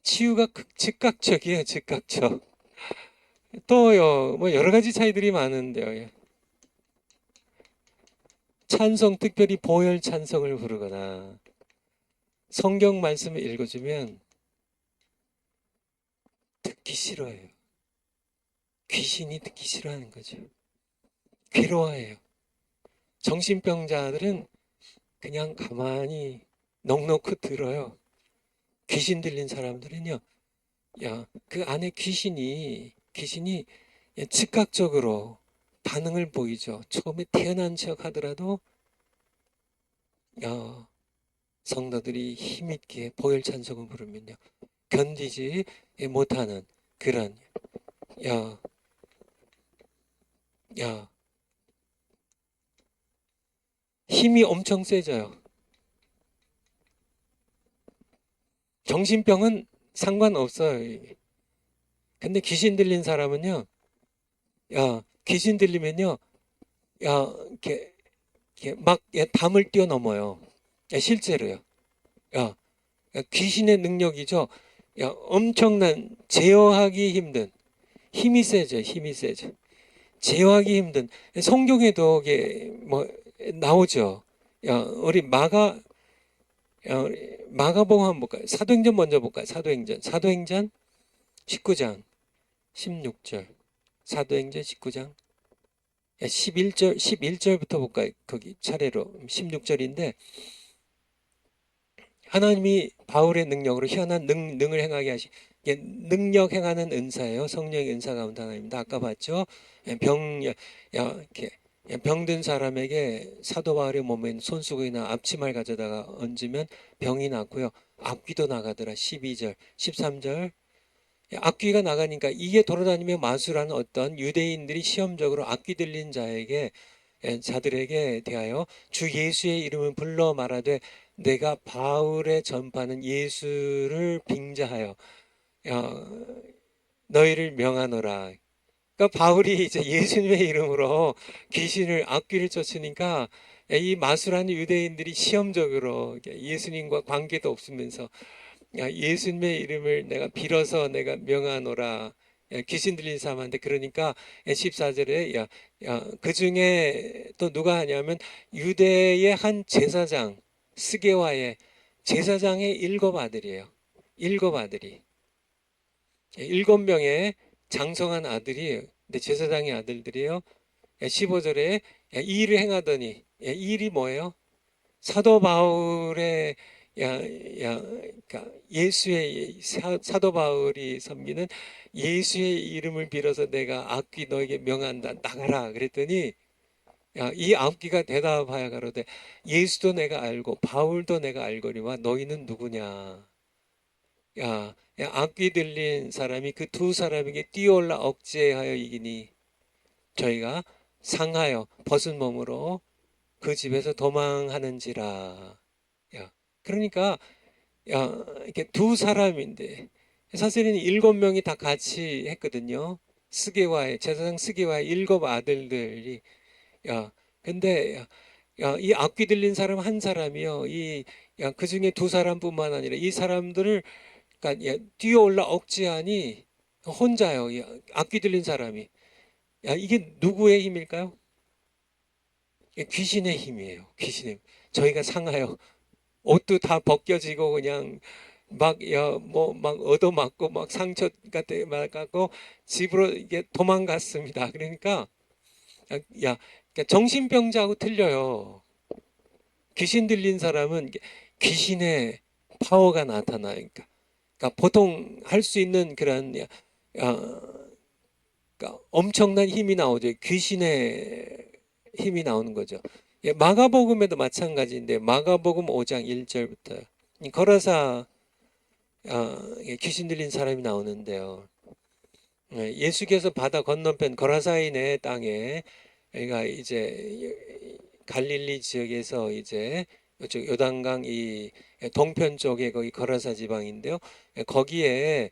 치유가 즉각적이에요, 즉각적. 또요, 뭐 여러 가지 차이들이 많은데요. 찬송, 특별히 보혈 찬송을 부르거나 성경 말씀을 읽어주면 듣기 싫어해요. 귀신이 듣기 싫어하는 거죠. 괴로워해요. 정신병자들은 그냥 가만히 넋놓고 들어요. 귀신 들린 사람들은요, 그 안에 귀신이 즉각적으로 반응을 보이죠. 처음에 태어난 척 하더라도, 성도들이 힘있게 보혈 찬송을 부르면요, 견디지 못하는 그런, 야, 야, 힘이 엄청 세져요. 정신병은 상관없어요. 근데 귀신 들린 사람은요, 귀신 들리면요, 이렇게 막 담을 뛰어넘어요. 실제로요. 야, 귀신의 능력이죠. 엄청난 제어하기 힘든 힘이 세져, 힘이 세져. 제어하기 힘든 성경에도 이게 뭐 나오죠. 우리 마가복음 한번 볼까요? 사도행전 먼저 볼까요? 사도행전 19장 16절. 사도행전 19장 11절부터 볼까요? 거기 차례로 16절인데 하나님이 바울의 능력으로 희한한 능을 행하게 하시 능력 행하는 은사예요. 성령의 은사 가운데 하나입니다. 아까 봤죠? 이렇게 병든 사람에게 사도 바울의 몸에 있는 손수건이나 앞치마를 가져다가 얹으면 병이 낫고요. 악귀도 나가더라. 12절, 13절. 악귀가 나가니까 이게 돌아다니며 마술하는 어떤 유대인들이 시험적으로 악귀 들린 자들에게 대하여 주 예수의 이름을 불러 말하되 내가 바울의 전파는 예수를 빙자하여 너희를 명하노라. 그러니까 바울이 이제 예수님의 이름으로 악귀를 쫓으니까 이 마술하는 유대인들이 시험적으로 예수님과 관계도 없으면서 예수님의 이름을 내가 빌어서 내가 명하노라. 귀신 들린 사람한테 그러니까 14절에 그 중에 또 누가 하냐면 유대의 한 제사장 스게와의 제사장의 7 아들이에요. 7 아들이 7명의 장성한 아들이 근데 제사장의 아들들이에요. 15절에 이 일을 행하더니 이 일이 뭐예요? 사도 바울의 그러니까 사도 바울이 섬기는 예수의 이름을 빌어서 내가 악귀 너에게 명한다 나가라 그랬더니 이 악귀가 대답하여 가로되 예수도 내가 알고 바울도 내가 알거니와 너희는 누구냐 악귀 들린 사람이 그 두 사람에게 뛰어올라 억제하여 이기니 저희가 상하여 벗은 몸으로 그 집에서 도망하는지라. 야, 그러니까 이게 두 사람인데 사실은 7명이 다 같이 했거든요. 스게와의 제사장 스게와의 7 아들들이 근데 이 악귀 들린 사람 한 사람이요. 그 중에 2 사람뿐만 아니라 이 사람들을 그러니까 뛰어올라 억제하니 혼자요. 악귀 들린 사람이. 이게 누구의 힘일까요? 귀신의 힘이에요. 귀신의 힘. 저희가 상하여 옷도 다 벗겨지고 그냥 막 얻어맞고 막 상처가 돼갖고 집으로 이게 도망갔습니다. 그러니까 그러니까 정신병자하고 틀려요. 귀신 들린 사람은 귀신의 파워가 나타나니까. 그러니까 보통 할 수 있는 그런 그러니까 엄청난 힘이 나오죠. 귀신의 힘이 나오는 거죠. 마가복음에도 마찬가지인데 마가복음 5장 1절부터 거라사 귀신 들린 사람이 나오는데요. 예수께서 바다 건너편 거라사인의 땅에 그러니까 이제 갈릴리 지역에서 이제 이쪽 요단강 이 동편 쪽에 거기 거라사 지방인데요. 거기에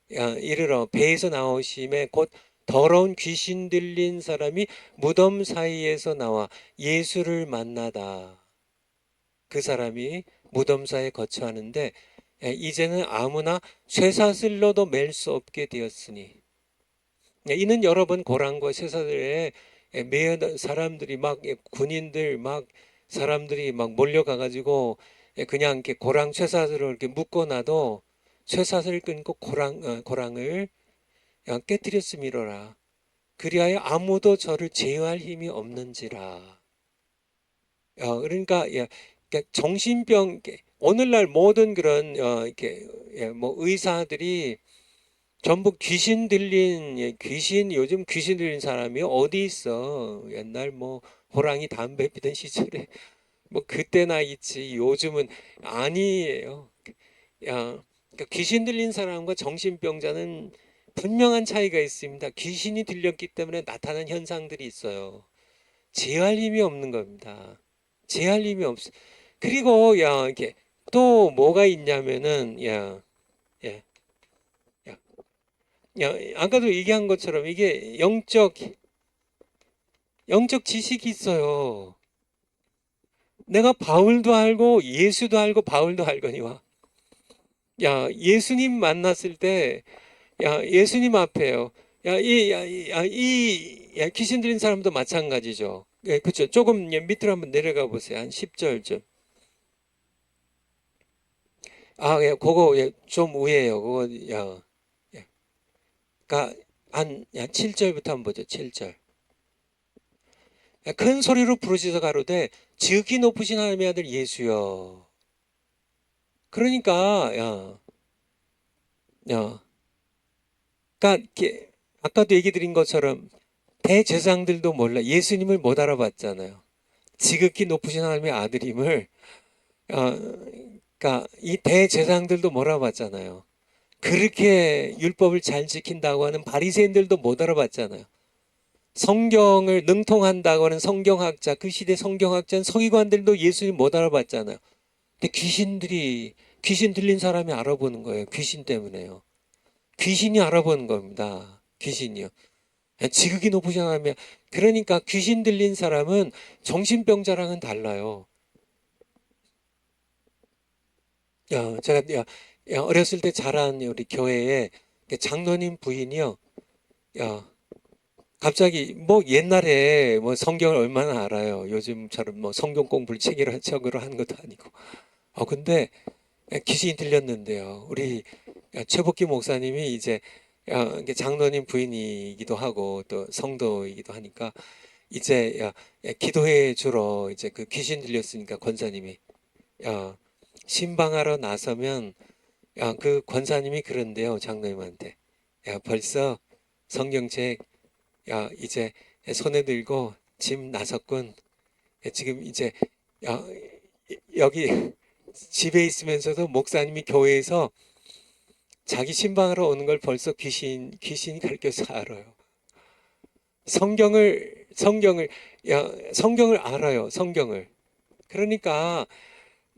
이르러 배에서 나오심에 곧 더러운 귀신 들린 사람이 무덤 사이에서 나와 예수를 만나다. 그 사람이 무덤 사이에 거처하는데 이제는 아무나 쇠사슬로도 맬 수 없게 되었으니 이는 여러 번 고랑과 쇠사슬에 매어 사람들이 막 군인들 막 사람들이 막 몰려가 가지고 그냥 이렇게 고랑 쇠사슬을 이렇게 묶어놔도 쇠사슬을 끊고 고랑을 깨뜨렸음이로라. 그리하여 아무도 저를 제어할 힘이 없는지라. 그러니까 정신병 오늘날 모든 그런 이렇게 뭐 의사들이 전부 귀신 들린 귀신 요즘 귀신 들린 사람이 어디 있어? 옛날 뭐 호랑이 담배 피던 시절에 뭐 그때나 있지. 요즘은 아니에요. 그러니까 귀신 들린 사람과 정신병자는 분명한 차이가 있습니다. 귀신이 들렸기 때문에 나타난 현상들이 있어요. 제할 힘이 없는 겁니다. 제할 힘이 없어. 그리고 이렇게 또 뭐가 있냐면은 야, 야, 아까도 얘기한 것처럼 이게 영적 지식이 있어요. 내가 바울도 알고 예수도 알고 바울도 알거니와. 예수님 만났을 때 예수님 앞에요. 귀신 들린 사람도 마찬가지죠. 그렇죠. 조금 밑으로 한번 내려가 보세요. 한 10절 좀. 그거 좀 위에요. 그거 예. 그러니까 한 7절부터 한번 보죠. 7절. 큰 소리로 부르짖어 가로되 지극히 높으신 하나님의 아들 예수여. 그러니까 야, 그러니까 아까도 얘기 드린 것처럼 대제사장들도 몰라. 예수님을 못 알아봤잖아요. 지극히 높으신 하나님의 아들임을 그러니까 이 대제사장들도 못 알아봤잖아요. 그렇게 율법을 잘 지킨다고 하는 바리새인들도 못 알아봤잖아요. 성경을 능통한다고 하는 성경학자, 그 시대 성경학자는 서기관들도 예수님 못 알아봤잖아요. 근데 귀신 들린 사람이 알아보는 거예요. 귀신 때문에요. 귀신이 알아보는 겁니다. 귀신이요. 지극히 높으신 하나님이야. 그러니까 귀신 들린 사람은 정신병자랑은 달라요. 제가 어렸을 때 자란 우리 교회에 장로님 부인이요. 갑자기 뭐 옛날에 뭐 성경을 얼마나 알아요. 요즘처럼 뭐 성경 공부를 책으로 하는 것도 아니고. 근데 귀신이 들렸는데요. 우리 최복기 목사님이 이제 이게 장로님 부인이기도 하고 또 성도이기도 하니까 이제 기도해 주러 이제 그 귀신 들렸으니까 권사님이 신방하러 나서면 그 권사님이 그런데요. 장로님한테 벌써 성경책 이제 손에 들고 짐 나섰군. 지금 이제 여기 집에 있으면서도 목사님이 교회에서 자기 신방하러 오는 걸 벌써 귀신이 가르쳐서 알아요. 성경을 알아요. 성경을. 그러니까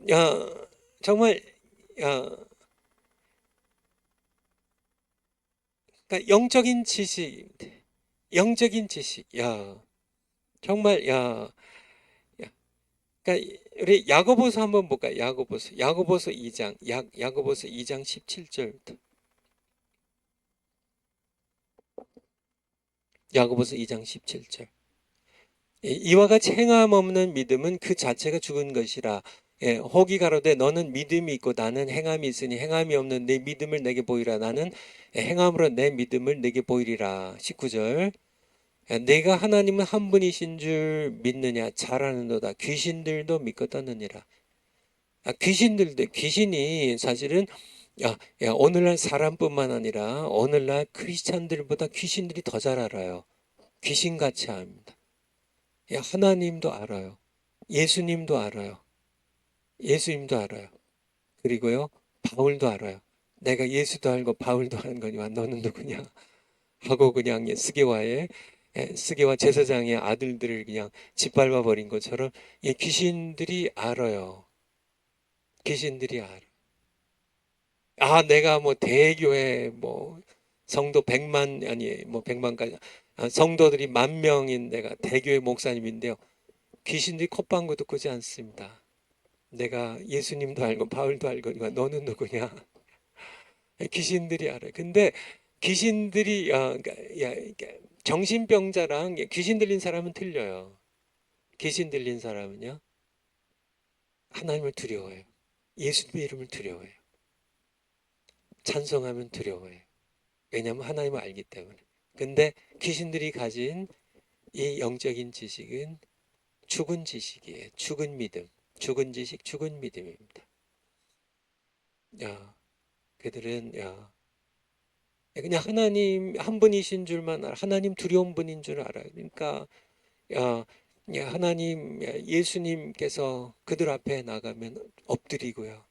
야, 정말 야, 그러니까 영적인 지식, 정말 야, 그러니까 우리 야고보서 한번 볼까요? 야고보서 2장, 야고보서 2장 17절부터. 야고보서 2장 17절. 이와 같이 행함 없는 믿음은 그 자체가 죽은 것이라. 혹이 가로되 너는 믿음이 있고 나는 행함이 있으니 행함이 없는 내 믿음을 내게 보이라. 나는 행함으로 내 믿음을 내게 보이리라. 19절. 내가 하나님은 한 분이신 줄 믿느냐? 잘 아는도다. 귀신들도 믿고 떠느니라. 귀신이 사실은 오늘날 사람뿐만 아니라 오늘날 크리스찬들보다 귀신들이 더 잘 알아요. 귀신같이 압니다. 하나님도 알아요. 예수님도 알아요. 예수님도 알아요. 그리고요, 바울도 알아요. 내가 예수도 알고 바울도 아는 거니와 너는 누구냐? 하고 그냥 스게와 제사장의 아들들을 그냥 짓밟아 버린 것처럼 귀신들이 알아요. 귀신들이 알아. 내가 뭐 대교회 뭐 성도 100만 아니 뭐 100만까지 성도들이 10,000명인 내가 대교회 목사님인데요. 귀신들이 콧방구 듣고 지 않습니다. 내가 예수님도 알고 바울도 알고 너는 누구냐? 귀신들이 알아요. 근데 귀신들이 정신병자랑 귀신 들린 사람은 틀려요. 귀신 들린 사람은요, 하나님을 두려워해요. 예수님의 이름을 두려워해요. 찬송하면 두려워해요. 왜냐하면 하나님을 알기 때문에. 근데 귀신들이 가진 이 영적인 지식은 죽은 지식이에요. 죽은 믿음. 죽은 지식, 죽은 믿음입니다. 그들은 그냥 하나님 한 분이신 줄만 알아. 하나님 두려운 분인 줄 알아요. 그러니까 하나님 예수님께서 그들 앞에 나가면 엎드리고요.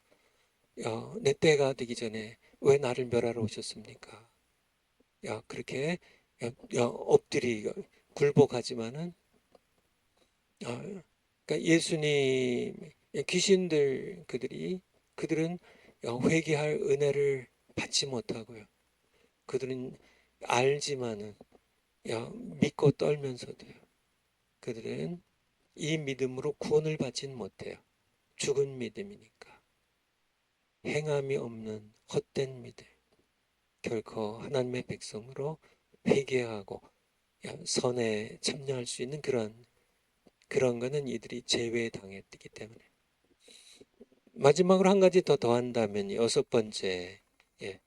내 때가 되기 전에 왜 나를 멸하러 오셨습니까? 그렇게 엎드리 굴복하지만은 그러니까 예수님 귀신들 그들은 회개할 은혜를 받지 못하고요. 그들은 알지만은 믿고 떨면서도요. 그들은 이 믿음으로 구원을 받지는 못해요. 죽은 믿음이니까. 행함이 없는 헛된 믿음. 결코 하나님의 백성으로 회개하고 선에 참여할 수 있는 그런 거는 이들이 제외당했기 때문에. 마지막으로 한 가지 더 더한다면 6번째, 예,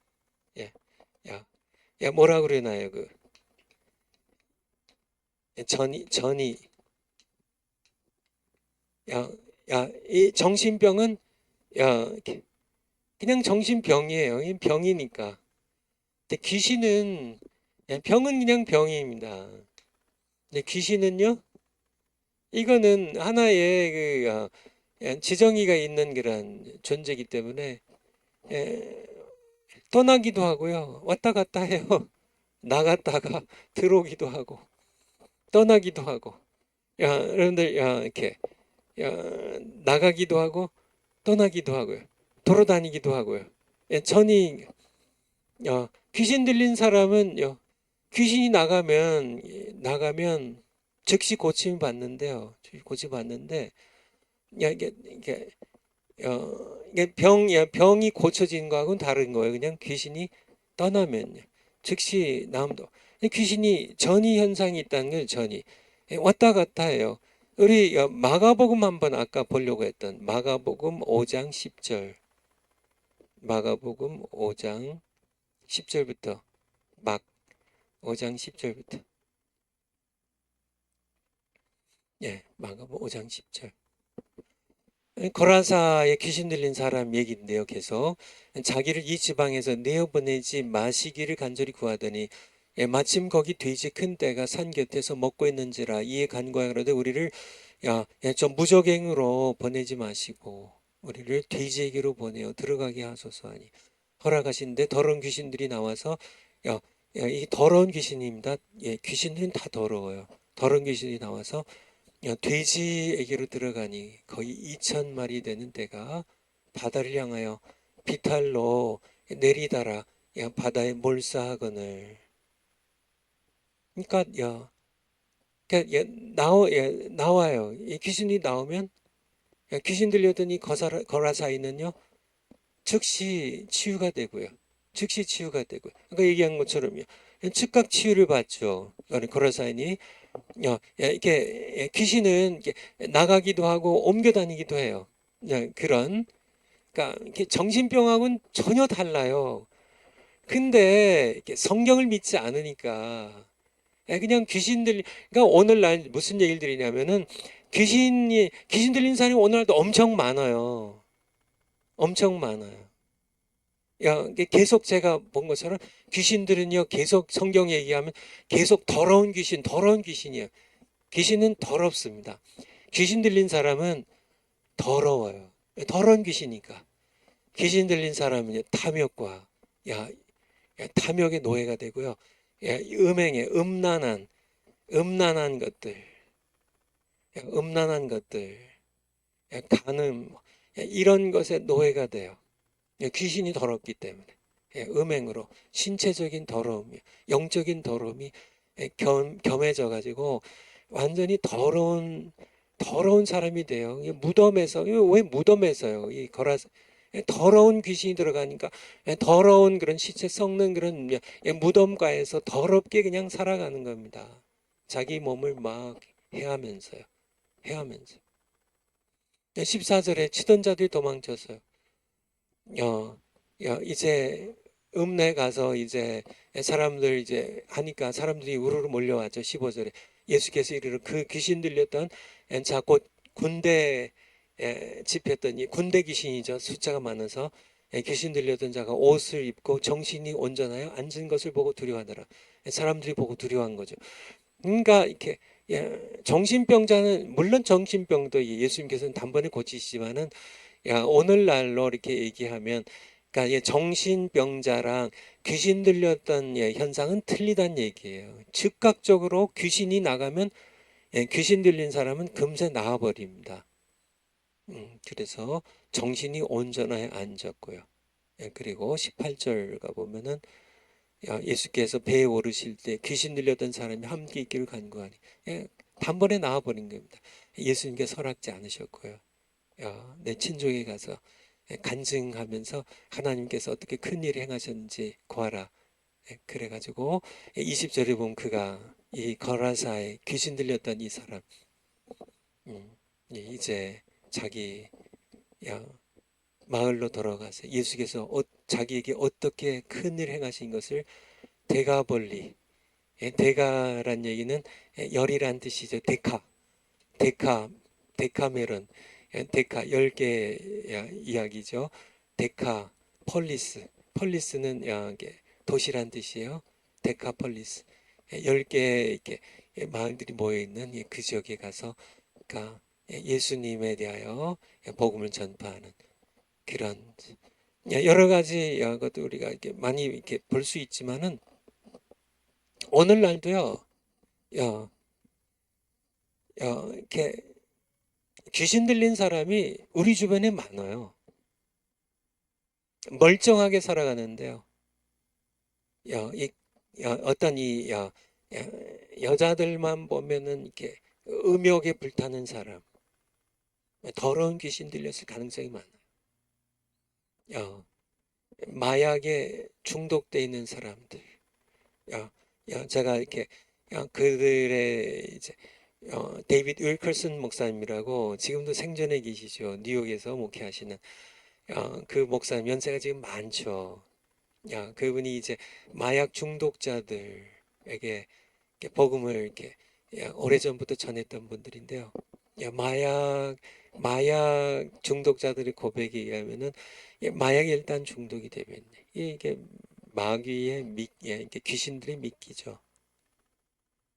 예, 뭐라 그러나요? 전이, 이 정신병은, 그냥 정신병이에요. 이 병이니까. 근데 귀신은, 병은 그냥 병입니다. 근데 귀신은요, 이거는 하나의 지정의가 있는 그런 존재이기 때문에, 떠나기도 하고요. 왔다 갔다 해요. 나갔다가 들어오기도 하고, 떠나기도 하고. 여러분들, 이렇게, 나가기도 하고, 떠나기도 하고요. 돌아다니기도 하고요. 전이, 귀신 들린 사람은, 귀신이 나가면 즉시 고침 받는데요. 고침 받는데, 이게 병이 고쳐진 거하고는 다른 거예요. 그냥 귀신이 떠나면요. 즉시 나음도. 귀신이 전이 현상이 있다는 걸 전이 왔다 갔다 해요. 우리 마가복음 한번 아까 보려고 했던 마가복음 5장 10절. 마가복음 5장 10절부터 막 5장 10절부터. 마가복음 5장 10절. 거라사에 귀신 들린 사람 얘기인데요. 계속 자기를 이 지방에서 내어보내지 마시기를 간절히 구하더니 마침 거기 돼지 큰 떼가 산 곁에서 먹고 있는지라 이에 간구하여도 우리를 좀 무적행으로 보내지 마시고 우리를 돼지에게로 보내어 들어가게 하소서 하니 허락하시는데 더러운 귀신들이 나와서 야, 이 더러운 귀신입니다. 예, 귀신들은 다 더러워요. 더러운 귀신이 나와서 돼지에게로 들어가니 거의 2,000마리 되는 떼가 바다를 향하여 비탈로 내리다라 바다에 몰사하거늘. 그러니까 나와요. 이 귀신이 나오면 귀신 들려더니 거라사이는요 즉시 치유가 되고요. 즉시 치유가 되고요. 아까 얘기한 것처럼요. 즉각 치유를 받죠. 거라사인이 이렇게 귀신은 이렇게 나가기도 하고 옮겨 다니기도 해요. 그런 그러니까 이렇게 정신병하고는 전혀 달라요. 근데 이렇게 성경을 믿지 않으니까 그냥 귀신들 그러니까 오늘날 무슨 얘기를 드리냐면은 귀신 들린 사람이 오늘날도 엄청 많아요. 엄청 많아요. 계속 제가 본 것처럼 귀신들은요 계속 성경 얘기하면 계속 더러운 귀신이에요. 귀신은 더럽습니다. 귀신 들린 사람은 더러워요. 더러운 귀신이니까. 귀신 들린 사람은 탐욕과 야, 탐욕의 노예가 되고요. 음행의 음란한 것들, 음란한 것들, 간음 이런 것에 노예가 돼요. 귀신이 더럽기 때문에 음행으로 신체적인 더러움, 영적인 더러움이 겸해져 가지고 완전히 더러운 사람이 돼요. 무덤에서 왜 무덤에서요? 이 거라서 더러운 귀신이 들어가니까 더러운 그런 시체 썩는 그런 무덤가에서 더럽게 그냥 살아가는 겁니다. 자기 몸을 막 해하면서요. 해하면서. 14절에 치던 자들이 도망쳤어요. 이제 읍내 가서 이제 사람들 이제 하니까 사람들이 우르르 몰려왔죠. 15절에 예수께서 이르러 그 귀신 들렸던 자 곧 군대 집혔더니 군대 귀신이죠. 숫자가 많아서 귀신 들렸던 자가 옷을 입고 정신이 온전하여 앉은 것을 보고 두려워하더라. 사람들이 보고 두려워한 거죠. 그러니까 이렇게 정신병자는 물론 정신병도 예수님께서는 단번에 고치시지만은 오늘날로 이렇게 얘기하면 그러니까 정신병자랑 귀신 들렸던 현상은 틀리단 얘기예요. 즉각적으로 귀신이 나가면 귀신 들린 사람은 금세 나와버립니다. 그래서 정신이 온전하게 앉았고요. 그리고 18절 가보면은 예수께서 배에 오르실 때 귀신 들렸던 사람이 함께 있기를 간구하니 단번에 나와버린 겁니다. 예수님께서 허락지 않으셨고요. 내 친족에 가서 간증하면서 하나님께서 어떻게 큰 일을 행하셨는지 구하라. 그래가지고 20절에 보면 그가 이 거라사에 귀신 들렸던 이 사람 이제 자기 마을로 돌아가서 예수께서 자기에게 어떻게 큰 일을 행하신 것을 데가볼리 데가란 얘기는 열이란 뜻이죠. 데카메론 데카 10개 이야기죠. 데카 폴리스는 도시란 뜻이에요. 데카폴리스 10개 이렇게 마을들이 모여 있는 그 지역에 가서 그러니까 예수님에 대하여 복음을 전파하는 그런 여러 가지 것도 우리가 이렇게 많이 이렇게 볼 수 있지만은 오늘날도요. 이렇게 귀신 들린 사람이 우리 주변에 많아요. 멀쩡하게 살아가는데요. 어떤 여자들만 보면은 이렇게 음욕에 불타는 사람, 더러운 귀신 들렸을 가능성이 많아요. 마약에 중독돼 있는 사람들, 제가 이렇게 그들의 이제 데이비드 윌커슨 목사님이라고 지금도 생전에 계시죠. 뉴욕에서 목회하시는 그 목사님 연세가 지금 많죠. 그분이 이제 마약 중독자들에게 복음을 이렇게 오래전부터 전했던 분들인데요. 마약 중독자들의 고백에 의하면은 마약에 일단 중독이 되면 이게 마귀의 이게 귀신들의 미끼죠.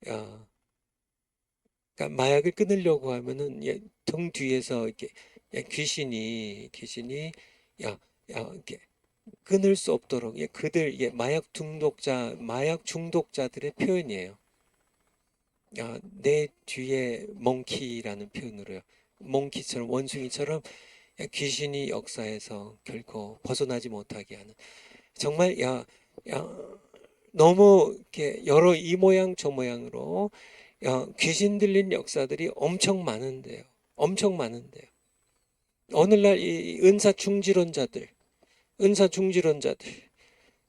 그러니까 마약을 끊으려고 하면은 등 뒤에서 이렇게 귀신이 이렇게 끊을 수 없도록 그들 마약 중독자들의 표현이에요. 내 뒤에 몽키라는 표현으로요. 몽키처럼 원숭이처럼 귀신이 역사에서 결코 벗어나지 못하게 하는 정말 너무 이렇게 여러 이 모양 저 모양으로 귀신 들린 역사들이 엄청 많은데요. 엄청 많은데요. 오늘날 이 은사 중지론자들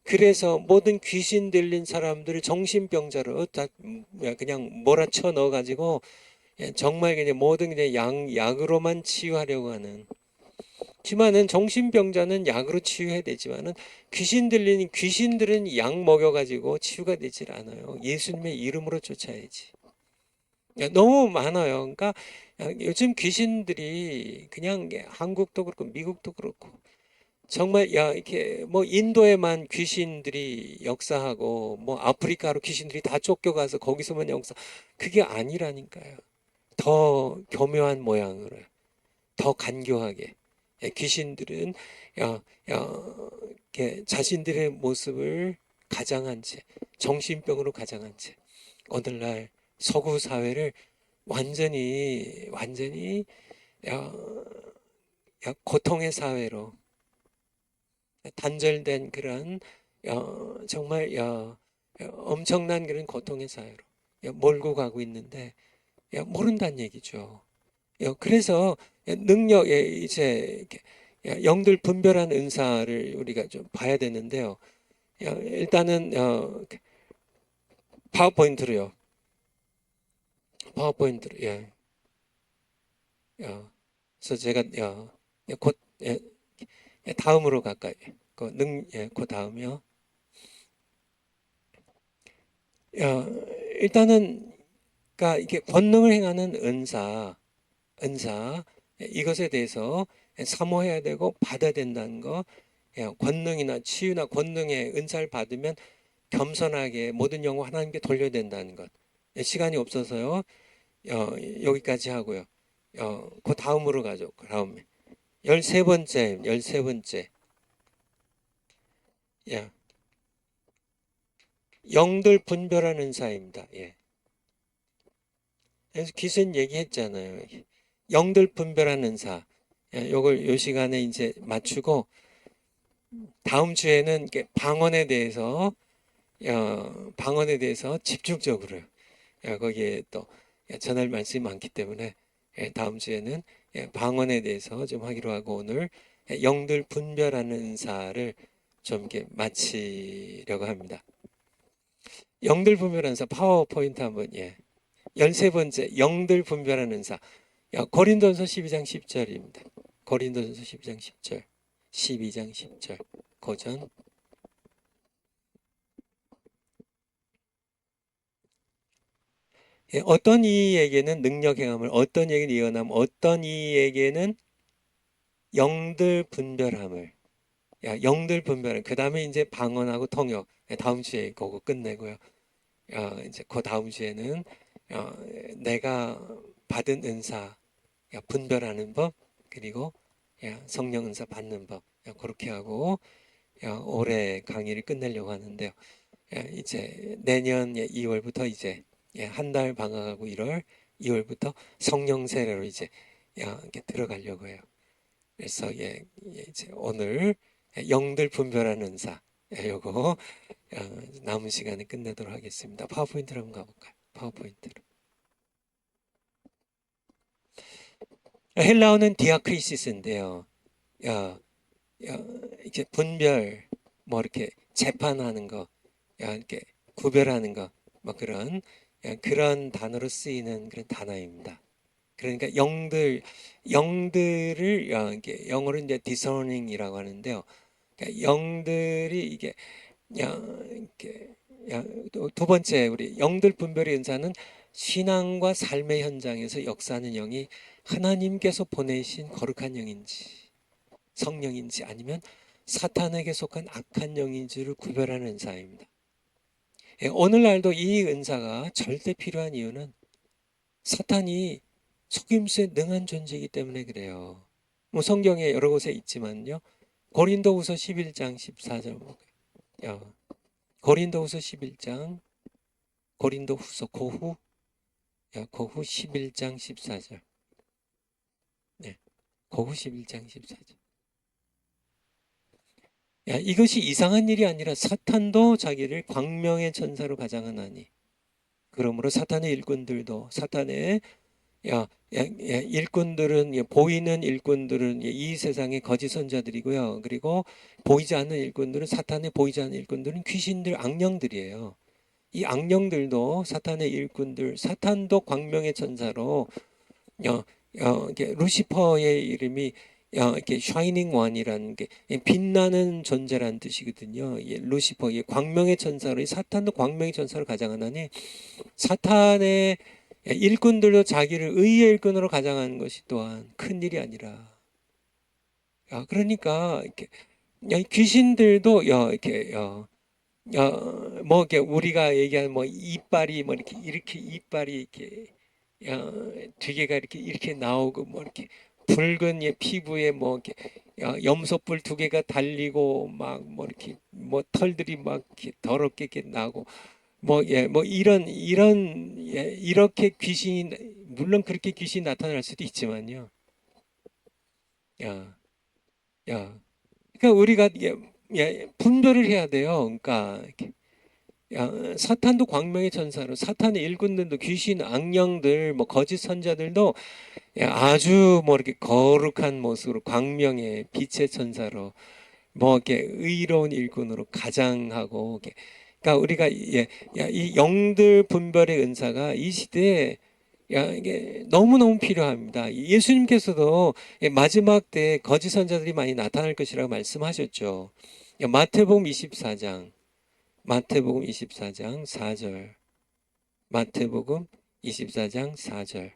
그래서 모든 귀신 들린 사람들을 정신병자로 다 그냥 몰아쳐 넣어가지고 정말 그냥 모든 그냥 약으로만 치유하려고 하는. 하지만은 정신병자는 약으로 치유해야 되지만은 귀신 들린 귀신들은 약 먹여가지고 치유가 되질 않아요. 예수님의 이름으로 쫓아야지. 너무 많아요. 그러니까 요즘 귀신들이 그냥 한국도 그렇고 미국도 그렇고 정말 이렇게 뭐 인도에만 귀신들이 역사하고 뭐 아프리카로 귀신들이 다 쫓겨가서 거기서만 역사 그게 아니라니까요. 더 교묘한 모양으로 더 간교하게 귀신들은 이렇게 자신들의 모습을 가장한 채 정신병으로 가장한 채 오늘날 서구 사회를 완전히 고통의 사회로 단절된 그런 정말 엄청난 그런 고통의 사회로 몰고 가고 있는데 모른다는 얘기죠. 그래서 이제 영들 분별한 은사를 우리가 좀 봐야 되는데요. 일단은 파워포인트로요. 파워포인트로 그래서 제가 곧 다음으로 갈까요? 그 다음이요. 일단은 그러니까 이게 권능을 행하는 은사 이것에 대해서 사모해야 되고 받아야 된다는 거. 권능이나 치유나 권능의 은사를 받으면 겸손하게 모든 영광 하나님께 돌려야 된다는 것. 시간이 없어서요. 여기까지 하고요. 그 다음으로 가죠. 그 다음에 13번째. 예. 영들 분별하는 은사입니다. 예. 그래서 기선 얘기했잖아요. 영들 분별하는 은사. 요걸 요 시간에 이제 맞추고 다음 주에는 방언에 대해서 집중적으로 거기에 또 전할 말씀이 많기 때문에 다음 주에는 방언에 대해서 좀 하기로 하고 오늘 영들 분별하는 은사를 좀 이렇게 마치려고 합니다. 영들 분별하는 은사 파워포인트 한번 13번째 영들 분별하는 은사 고린도전서 12장 10절입니다. 고린도전서 12장 10절 12장 10절 고전 어떤 이에게는 능력 행함을 어떤 이에게는 예언함 어떤 이에게는 영들 분별함을 영들 분별함 그 다음에 이제 방언하고 통역 다음 주에 그거 끝내고요. 이제 그 다음 주에는 내가 받은 은사 분별하는 법 그리고 성령 은사 받는 법 그렇게 하고 올해 강의를 끝내려고 하는데요. 이제 내년 2월부터 이제 한 달 방학하고 2월부터 성령 세례로 이제 이렇게 들어가려고 해요. 그래서 이제 오늘 영들 분별하는 은사 요거 남은 시간에 끝내도록 하겠습니다. 파워포인트로 한번 가볼까요? 파워포인트로. 헬라어는 디아크리시스인데요. 이렇게 분별, 뭐 이렇게 재판하는 거, 이렇게 구별하는 거, 뭐 그런 단어로 쓰이는 그런 단어입니다. 그러니까 영들을 이렇게 영어로 이제 discerning이라고 하는데요. 그러니까 영들이 이게 이렇게 두 번째 우리 영들 분별의 은사는 신앙과 삶의 현장에서 역사하는 영이 하나님께서 보내신 거룩한 영인지 성령인지 아니면 사탄에게 속한 악한 영인지를 구별하는 은사입니다. 오늘날도 이 은사가 절대 필요한 이유는 사탄이 속임수에 능한 존재이기 때문에 그래요. 뭐 성경에 여러 곳에 있지만요. 고린도후서 11장 14절 볼까요? 고린도후서 11장, 고린도후서 고후 11장 14절. 네, 고후 11장 14절. 이것이 이상한 일이 아니라 사탄도 자기를 광명의 천사로 가장하나니, 그러므로 사탄의 일꾼들도, 사탄의 일꾼들은, 보이는 일꾼들은 이 세상의 거짓 선자들이고요. 그리고 보이지 않는 일꾼들은, 사탄의 보이지 않는 일꾼들은 귀신들, 악령들이에요. 이 악령들도 사탄의 일꾼들, 사탄도 광명의 천사로, 루시퍼의 이름이 이렇게 샤이닝 원이라는 게 빛나는 존재라는 뜻이거든요. 루시퍼, 광명의 천사로, 사탄도 광명의 천사로 가장하나니, 사탄의 일꾼들도 자기를 의의 일꾼으로 가장하는 것이 또한 큰 일이 아니라, 그러니까 이렇게 귀신들도 이렇게 뭐 이렇게 우리가 얘기하는 뭐 이빨이 뭐 이렇게 이빨이 이렇게 두 개가 이렇게 나오고, 뭐 이렇게 붉은 피부에 뭐 이렇게 염소뿔 두 개가 달리고, 막 뭐 이렇게 뭐 털들이 막 이렇게 더럽게 이렇게 나고, 뭐 이런 이렇게 귀신이, 물론 그렇게 귀신이 나타날 수도 있지만요. 야, 야. 그러니까 우리가 분별을 해야 돼요. 그러니까 사탄도 광명의 천사로, 사탄의 일꾼들도, 귀신, 악령들, 뭐 거짓 선자들도 아주 뭐 이렇게 거룩한 모습으로 광명의 빛의 천사로, 뭐 이렇게 의로운 일꾼으로 가장하고, 그러니까 우리가 이 영들 분별의 은사가 이 시대에 이게 너무너무 필요합니다. 예수님께서도 마지막 때 거짓 선자들이 많이 나타날 것이라고 말씀하셨죠. 마태복음 24장, 마태복음 24장 4절, 마태복음 24장 4절.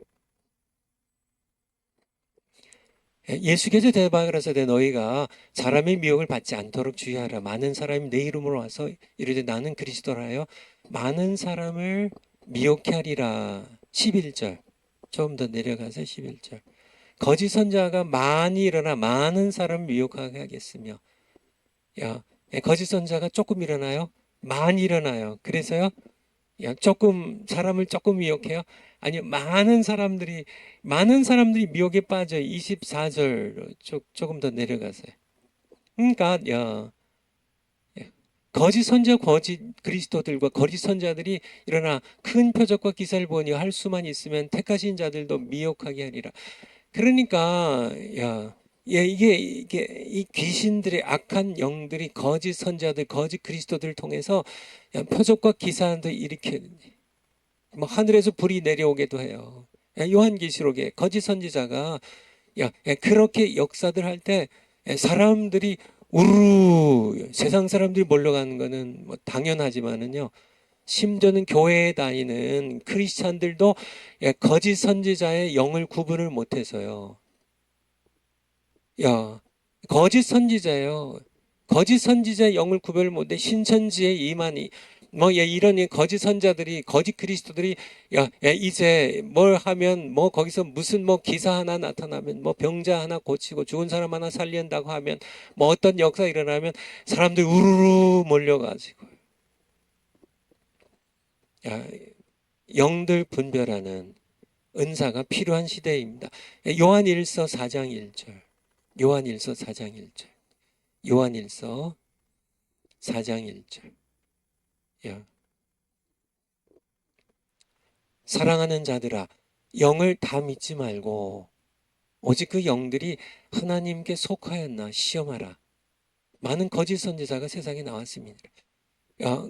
예수께서 대답하여 가라사대 너희가 사람의 미혹을 받지 않도록 주의하라. 많은 사람이 내 이름으로 와서 이르되 나는 그리스도라 하여 많은 사람을 미혹케 하리라. 11절. 좀 더 내려가서 11절. 거짓 선자가 많이 일어나 많은 사람을 미혹하게 하겠으며, 거짓 선자가 조금 일어나요? 많이 일어나요. 그래서요, 조금 사람을 조금 미혹해요? 아니요, 많은 사람들이 미혹에 빠져요. 24절 조금 더 내려가세요. 그러니까 거짓 선자, 거짓 그리스도들과 거짓 선자들이 일어나 큰 표적과 기사를 보니 할 수만 있으면 택하신 자들도 미혹하게 하리라. 그러니까 이게 이 귀신들의 악한 영들이 거짓 선자들, 거짓 그리스도들을 통해서 표적과 기사도 일으켜, 뭐 하늘에서 불이 내려오게도 해요. 요한계시록에 거짓 선지자가 그렇게 역사들 할 때 사람들이 우르르 세상 사람들이 몰려가는 거는 뭐 당연하지만은요, 심지어는 교회에 다니는 크리스찬들도 거짓 선지자의 영을 구분을 못해서요. 거짓 선지자예요. 거짓 선지자의 영을 구별을 못해 신천지에 이만희 뭐 이런 거짓 선자들이, 거짓 그리스도들이 이제 뭘 하면, 뭐 거기서 무슨 뭐 기사 하나 나타나면, 뭐 병자 하나 고치고 죽은 사람 하나 살린다고 하면, 뭐 어떤 역사 일어나면 사람들이 우르르 몰려가지고 영들 분별하는 은사가 필요한 시대입니다. 요한일서 4장 1절. 요한일서 4장 1절. 요한일서 4장 1절. 사랑하는 자들아, 영을 다 믿지 말고 오직 그 영들이 하나님께 속하였나 시험하라. 많은 거짓 선지자가 세상에 나왔습니다.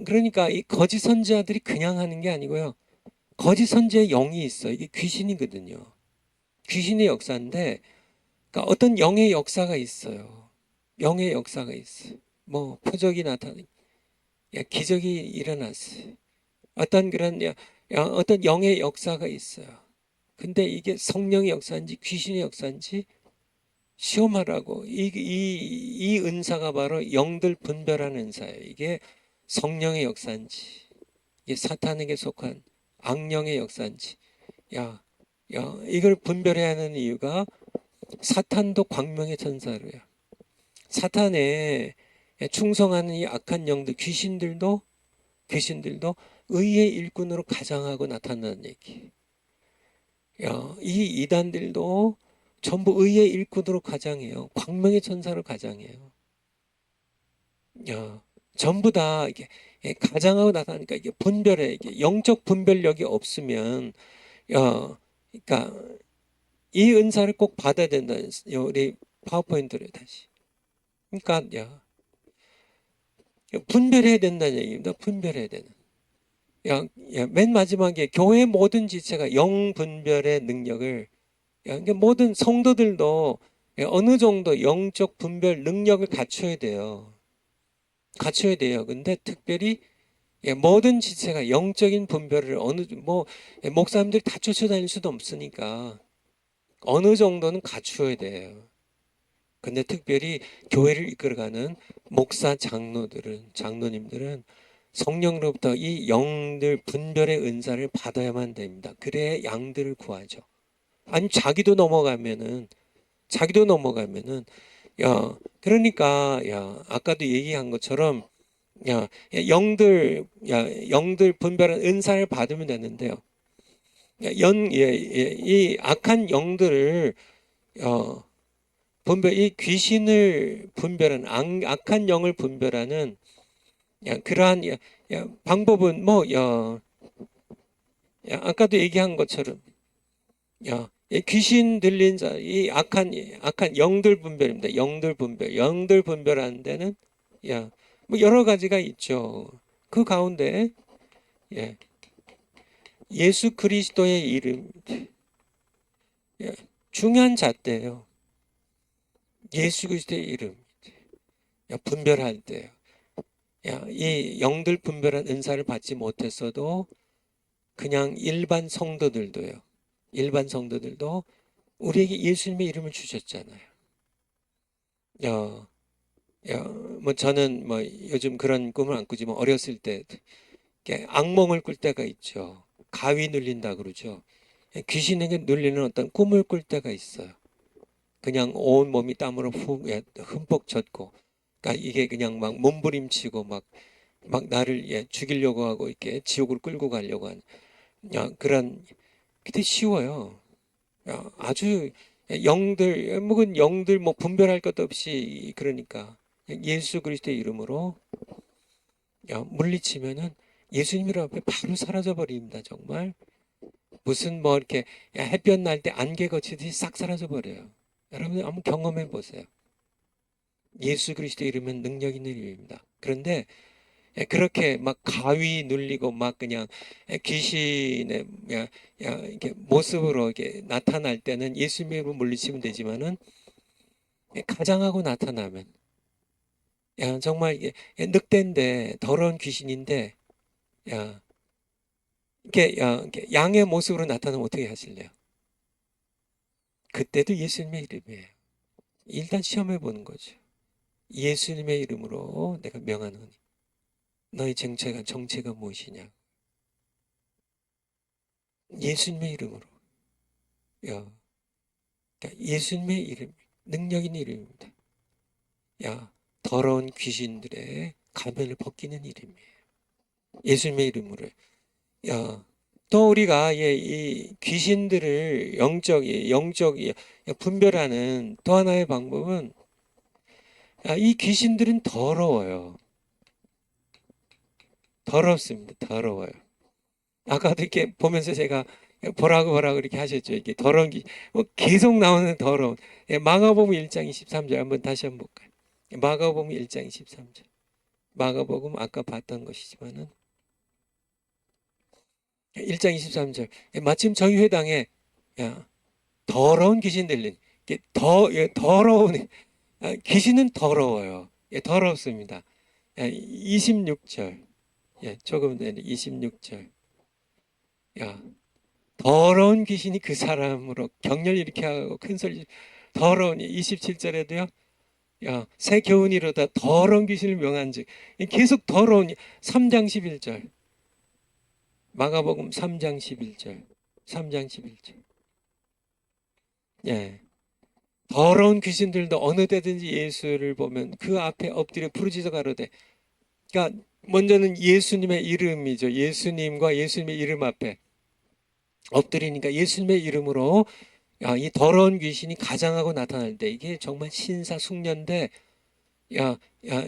그러니까 이 거짓 선지자들이 그냥 하는 게 아니고요, 거짓 선지자의 영이 있어. 이게 귀신이거든요. 귀신의 역사인데, 그러니까 어떤 영의 역사가 있어요. 영의 역사가 있어요. 뭐 표적이 나타나, 기적이 일어났어요. 어떤 그런 어떤 영의 역사가 있어요. 근데 이게 성령의 역사인지 귀신의 역사인지 시험하라고. 이 은사가 바로 영들 분별하는 은사예요. 이게 성령의 역사인지, 이게 사탄에게 속한 악령의 역사인지, 이걸 분별해야 하는 이유가 사탄도 광명의 천사로요. 사탄에 충성하는 이 악한 영들, 귀신들도 의의 일꾼으로 가장하고 나타나는 얘기. 이 이단들도 전부 의의 일꾼으로 가장해요. 광명의 천사로 가장해요. 전부 다 이게 가장하고 나타나니까 이게 분별해. 이게 영적 분별력이 없으면, 그러니까 이 은사를 꼭 받아야 된다는 우리 파워포인트를 다시. 그러니까 분별해야 된다는 얘기입니다. 분별해야 되는. 맨 마지막에 교회 모든 지체가 영 분별의 능력을, 그러니까 모든 성도들도 어느 정도 영적 분별 능력을 갖춰야 돼요. 갖춰야 돼요. 근데 특별히 모든 지체가 영적인 분별을 목사님들이 다 쫓아다닐 수도 없으니까 어느 정도는 갖추어야 돼요. 근데 특별히 교회를 이끌어가는 목사 장로님들은 성령으로부터 이 영들 분별의 은사를 받아야만 됩니다. 그래야 양들을 구하죠. 아니 자기도 넘어가면은 그러니까 아까도 얘기한 것처럼 영들 분별한 은사를 받으면 되는데요. 이 악한 영들을 이 귀신을 분별한 악한 영을 분별하는 그러한 방법은 아까도 얘기한 것처럼 이 귀신 들린 자, 이 악한 영들 분별입니다. 영들 분별하는 데는 여러 가지가 있죠. 그 가운데 예수 그리스도의 이름, 중요한 잣대예요. 예수 그리스도의 이름 분별할 때요. 이 영들 분별한 은사를 받지 못했어도 그냥 일반 성도들도 우리에게 예수님의 이름을 주셨잖아요. 저는 요즘 그런 꿈을 안 꾸지만 어렸을 때 악몽을 꿀 때가 있죠. 가위 눌린다 그러죠. 귀신에게 눌리는 어떤 꿈을 꿀 때가 있어요. 그냥 온 몸이 땀으로 흠뻑 젖고, 그러니까 이게 그냥 막 몸부림치고 막 나를 죽이려고 하고 이렇게 지옥으로 끌고 가려고 하는 그런. 그때 쉬워요. 아주 묵은 영들 분별할 것도 없이 그러니까 예수 그리스도의 이름으로 물리치면은 예수님 이름 앞에 바로 사라져 버립니다. 정말 무슨 이렇게 햇볕 날 때 안개 거치듯이 싹 사라져 버려요. 여러분 한번 경험해 보세요. 예수 그리스도의 이름은 능력 있는 이름입니다. 그런데 그렇게 막 가위 눌리고 막 그냥 귀신의 이렇게 모습으로 이렇게 나타날 때는 예수님의 이름을 물리치면 되지만은 가장하고 나타나면 정말 이게 늑대인데 더러운 귀신인데 이렇게 양의 모습으로 나타나면 어떻게 하실래요? 그때도 예수님의 이름이에요. 일단 시험해 보는 거죠. 예수님의 이름으로 내가 명하노니 너희 정체가 무엇이냐? 예수님의 이름으로. 그러니까 예수님의 이름, 능력 있는 이름입니다. 더러운 귀신들의 가면을 벗기는 이름이에요. 예수님의 이름으로. 또 우리가 이 귀신들을 영적 분별하는 또 하나의 방법은 이 귀신들은 더러워요. 더럽습니다. 더러워요. 아까도 이렇게 보면서 제가 보라고 이렇게 하셨죠. 이게 더러운 계속 나오는 더러운. 마가복음 1장 23절 한번 다시 한번 볼까요? 마가복음 1장 23절. 마가복음 아까 봤던 것이지만은 1장 23절. 마침 저희 회당에 더러운 귀신 들린 더러운 귀신은 더러워요. 더럽습니다. 26절. 조금 전에 26절. 더러운 귀신이 그 사람으로 격렬히 이렇게 하고 큰 소리 더러운 27절에도요. 새 교훈이로다 더러운 귀신을 명한즉 계속 더러운 3장 11절. 마가복음 3장 11절. 3장 11절. 더러운 귀신들도 어느 때든지 예수를 보면 그 앞에 엎드려 부르짖어 가로되, 그러니까 먼저는 예수님의 이름이죠. 예수님과 예수님의 이름 앞에 엎드리니까 예수님의 이름으로 이 더러운 귀신이 가장하고 나타날 때 이게 정말 신사숙녀인데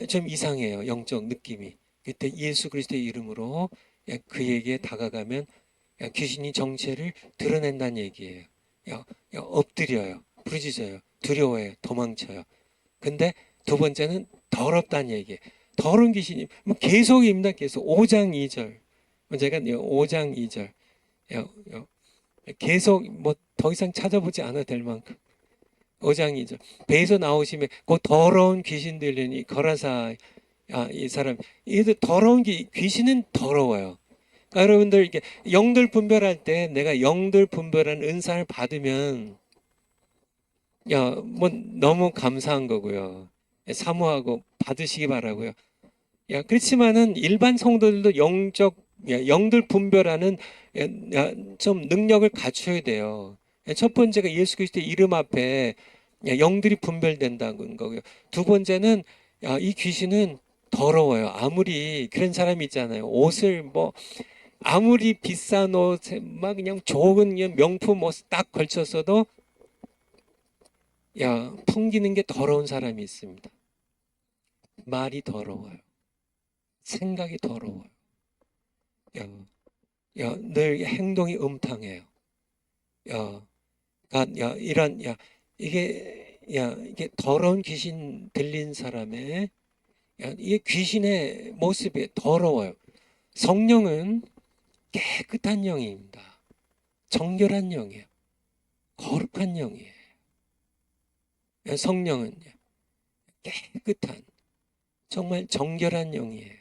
좀 이상해요. 영적 느낌이. 그때 예수 그리스도의 이름으로 그에게 다가가면 귀신이 정체를 드러낸다는 얘기예요. 엎드려요. 부르짖어요. 두려워해요. 도망쳐요. 근데 두 번째는 더럽다는 얘기예요. 더러운 귀신이 뭐 계속입니다. 계속 5장 2절. 제가 5장 2절 계속 뭐 더 이상 찾아보지 않아도 될 만큼 5장 2절 배에서 나오시면 그 더러운 귀신 들리니 거라사 이 사람 이 더러운 귀신은 더러워요. 그러니까 여러분들 이게 영들 분별할 때 내가 영들 분별하는 은사를 받으면 뭐 너무 감사한 거고요. 사모하고 받으시기 바라고요. 그렇지만은 일반 성도들도 영들 분별하는 좀 능력을 갖춰야 돼요. 첫 번째가 예수 그리스도의 이름 앞에 영들이 분별된다는 거고요. 두 번째는 이 귀신은 더러워요. 아무리 그런 사람이 있잖아요. 옷을 뭐 아무리 비싼 옷에 막 그냥 좋은 명품 옷 딱 걸쳤어도 풍기는 게 더러운 사람이 있습니다. 말이 더러워요. 생각이 더러워요. 늘 행동이 음탕해요. 이런 이게 더러운 귀신 들린 사람의 이게 귀신의 모습이 더러워요. 성령은 깨끗한 영입니다. 정결한 영이에요. 거룩한 영이에요. 성령은 깨끗한 정말 정결한 영이에요.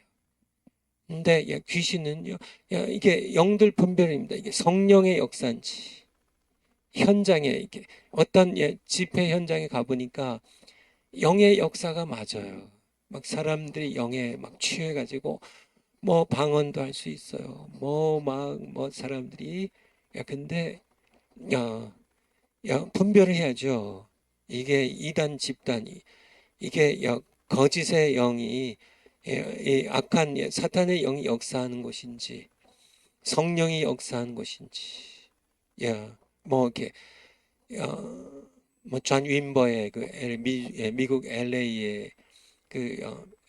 근데 귀신은요, 이게 영들 분별입니다. 이게 성령의 역사인지 현장에 이렇게 어떤 집회 현장에 가보니까 영의 역사가 맞아요. 막 사람들이 영에 막 취해가지고 뭐 방언도 할 수 있어요. 뭐 사람들이 근데 분별을 해야죠. 이게 이단 집단이 이게 거짓의 영이 이 악한 사탄의 영이 역사하는 곳인지 성령이 역사하는 곳인지 뭐 이렇게 뭐존 윈버의 미국 LA의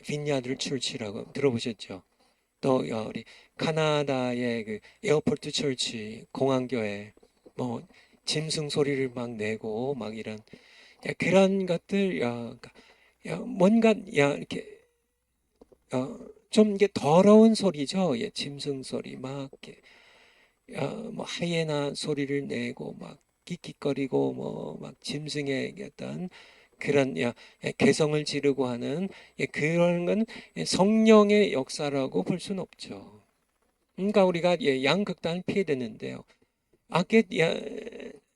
빈야드 철치라고 들어보셨죠? 또 우리 카나다의 에어포트 철치 공항교회 뭐 짐승 소리를 막 내고 막 이런 그런 것들 뭔가 이렇게 좀 이게 더러운 소리죠. 짐승 소리 막 이렇게 뭐 하이에나 소리를 내고 막 끽끽거리고 뭐 막 짐승의 어떤 그런 개성을 지르고 하는 그런 건 성령의 역사라고 볼 수는 없죠. 그러니까 우리가 양극단을 피해야 되는데요. 아까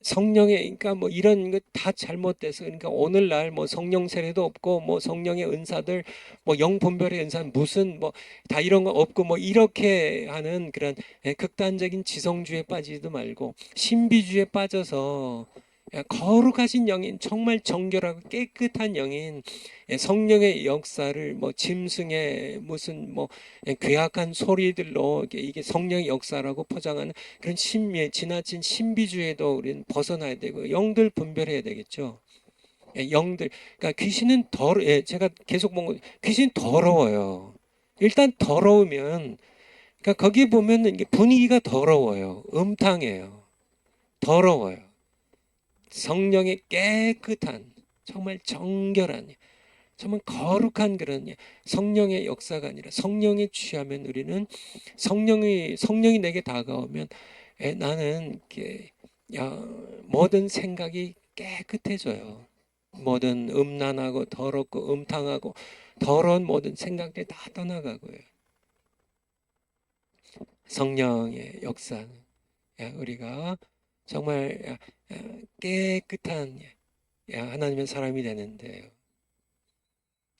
성령의 그러니까 뭐 이런 거 다 잘못돼서 그러니까 오늘날 뭐 성령 세례도 없고 뭐 성령의 은사들 뭐 영분별의 은사 무슨 뭐 다 이런 거 없고 뭐 이렇게 하는 그런 극단적인 지성주의에 빠지지도 말고 신비주의에 빠져서 거룩하신 영인 정말 정결하고 깨끗한 영인 성령의 역사를 뭐 짐승의 무슨 뭐 괴악한 소리들로 이게 성령의 역사라고 포장하는 그런 지나친 신비주의에도 우리는 벗어나야 되고 영들 분별해야 되겠죠. 영들 그러니까 귀신은 제가 계속 본 거 귀신 더러워요. 일단 더러우면 그러니까 거기 보면 이게 분위기가 더러워요. 음탕해요. 더러워요. 성령의 깨끗한 정말 정결한 정말 거룩한 그런 성령의 역사가 아니라 성령에 취하면 우리는 성령이 내게 다가오면 나는 이렇게 모든 생각이 깨끗해져요. 모든 음란하고 더럽고 음탕하고 더러운 모든 생각들이 다 떠나가고요. 성령의 역사는 우리가 정말 깨끗한 하나님의 사람이 되는데요.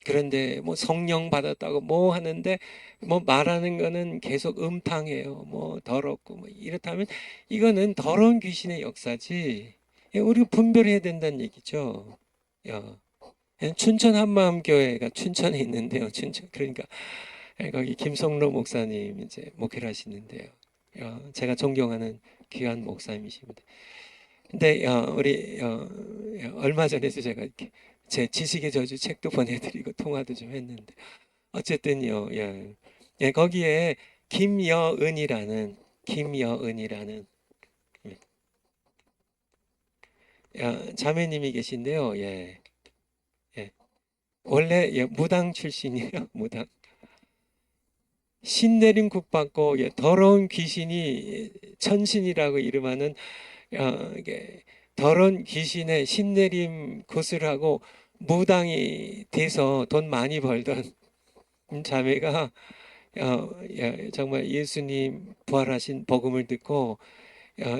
그런데 뭐 성령 받았다고 뭐 하는데 뭐 말하는 거는 계속 음탕해요. 뭐 더럽고 뭐 이렇다면 이거는 더러운 귀신의 역사지. 우리가 분별해야 된다는 얘기죠. 춘천 한마음교회가 춘천에 있는데요. 춘천 그러니까 거기 김성로 목사님 이제 목회를 하시는데요. 제가 존경하는 귀한 목사님이십니다. 근데 우리 얼마 전에도 제가 이렇게 제 지식의 저주 책도 보내드리고 통화도 좀 했는데 어쨌든요. 거기에 김여은이라는 자매님이 계신데요. 예. 원래 무당 출신이에요. 무당. 신내림 국받고 더러운 귀신이 천신이라고 이름하는 이게 더러운 귀신의 신내림 구슬하고 무당이 돼서 돈 많이 벌던 자매가 정말 예수님 부활하신 복음을 듣고